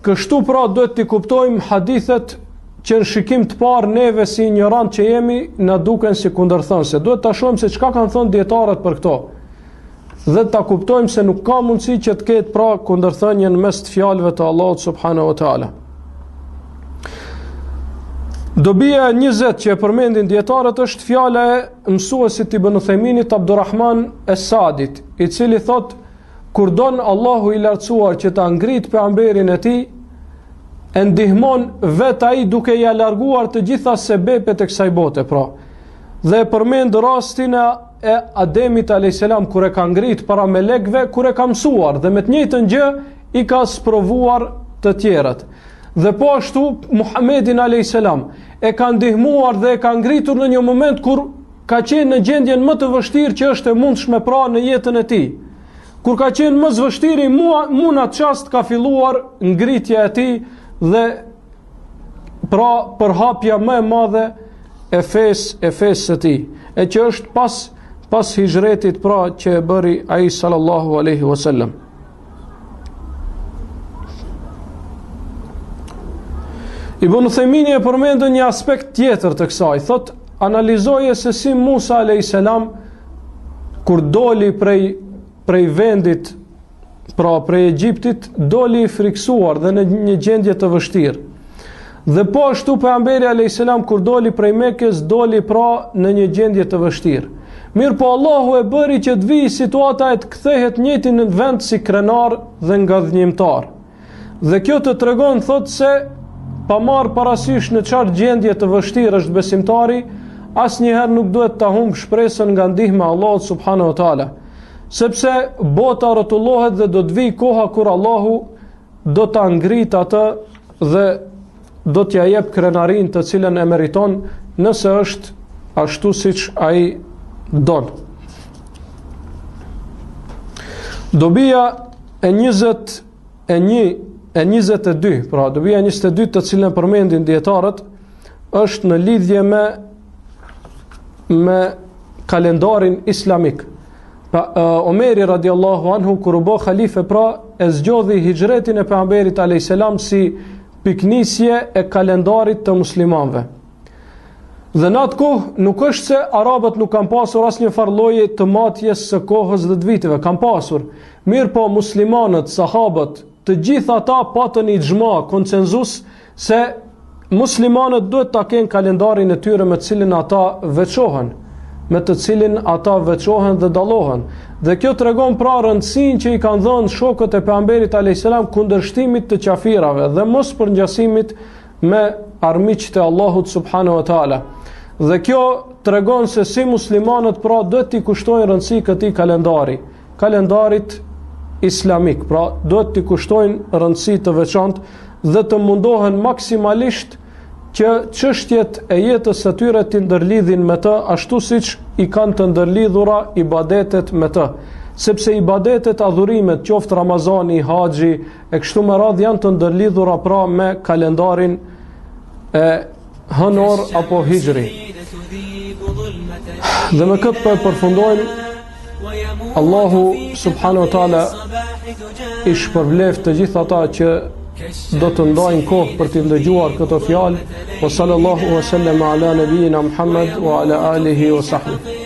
kështu pra duhet t'i kuptojmë hadithet që në shikim të parë neve si ignorant që jemi na duken si kundërthënëse. Duhet ta shohim se çka kanë thënë dietarët për këto. Dhe ta kuptojmë se nuk ka mundësi që të ketë pra kundërthënie në mes të fjalëve të Allahut subhanahu wa taala. Dobia 20 që e përmendin dietarët është fjala e mësuesit Ibn Uthayminit Abdurrahman Es-Sadit, i cili thot kur don Allahu i lartësuar që ta ngrit pejgamberin e tij, e ndihmon vet ai duke ja larguar të gjitha sebepet e kësaj bote, pra. Dhe përmend rastin e Ademit a.s. kur e ka ngrit para melekëve, kur e ka mësuar dhe me të njëjtën gjë i ka sprovuar të tjerët. Dhe po ashtu Muhammedin a.s. e ka ndihmuar dhe e ka ngritur në një moment kur ka qenë në gjendjen më të vështirë që është e mundshme pra në jetën e tij. Kur ka qenë më vështirë, mu në atë çast ka filluar ngritja e tij dhe pra përhapja më e madhe e fesë së tij, e që është pas hijretit pra që e bëri ai sallallahu alaihi wasallam. Ibn Uthaymin e përmendën një aspekt tjetër të kësaj, thot analizoje se si Musa a.s. kur doli prej vendit, pra prej Egjiptit, doli i friksuar dhe në një gjendje të vështirë. Dhe po ashtu pejgamberi a.s. kur doli prej Mekës, doli pra në një gjendje të vështirë. Mirë po Allahu e bëri që të vijë situata e të kthehet njëti në vend si krenar dhe ngadhnjimtar. Dhe kjo të tregon, thot, se pa marë parasysh në çfarë gjendje të vështirë është besimtari, asnjëherë nuk duhet ta humb shpresën nga ndihma e Allahut subhanahu wa taala, sepse bota rrotullohet dhe do të vijë koha kur Allahu do ta ngrit atë dhe do t'ja jep krenarin të cilën e meriton, nëse është ashtu siç ai don. Dobia e 22, pra dobia 22 të cilën përmendin dietarët, është në lidhje me kalendarin islamik. Omeri radiallahu anhu kur u bë halife, pra e zgjodhi hijretin e pejgamberit alayhis salam si piknisje e kalendarit të muslimanëve. Dhe në atë kohë nuk është se arabët nuk kanë pasur asnjë farë lloje të matjes së kohës dhe të viteve, kanë pasur. Mirë po muslimanët, sahabët, të gjithë ata patën ixhma, konsenzus se muslimanët duhet ta kenë kalendarin e tyre me të cilin ata veçohen, dhe dallohen. Dhe kjo tregon pra rëndësinë që i kanë dhënë shokët e pejgamberit alayhis salam kundërshtimit të qafirave dhe mos përngjasimit me armiqtë e Allahut subhanahu wa taala. Dhe kjo tregon se si muslimanët pra duhet t'i kushtojnë rëndësi këtij kalendarit islamik, pra duhet t'i kushtojnë rëndësi të veçantë dhe të mundohen maksimalisht që çështjet e jetës së tyre t'i ndërlidhin me të, ashtu siç i kanë të ndërlidhura ibadetet me të, sepse ibadetet, adhurimet, qoftë Ramazani, haxhi e kështu me radhë, janë të ndërlidhura pra me kalendarin e hënor apo hijri. Dhe me këtë po përfundojmë. Allahu subhanahu wa taala i shpërbleft të gjithë ata që do të ndajnë kohë për të ndëgjuar këtë fjalë. Wa sallallahu wa sallam ala nabiyina Muhammad wa ala alihi wa sahbihi.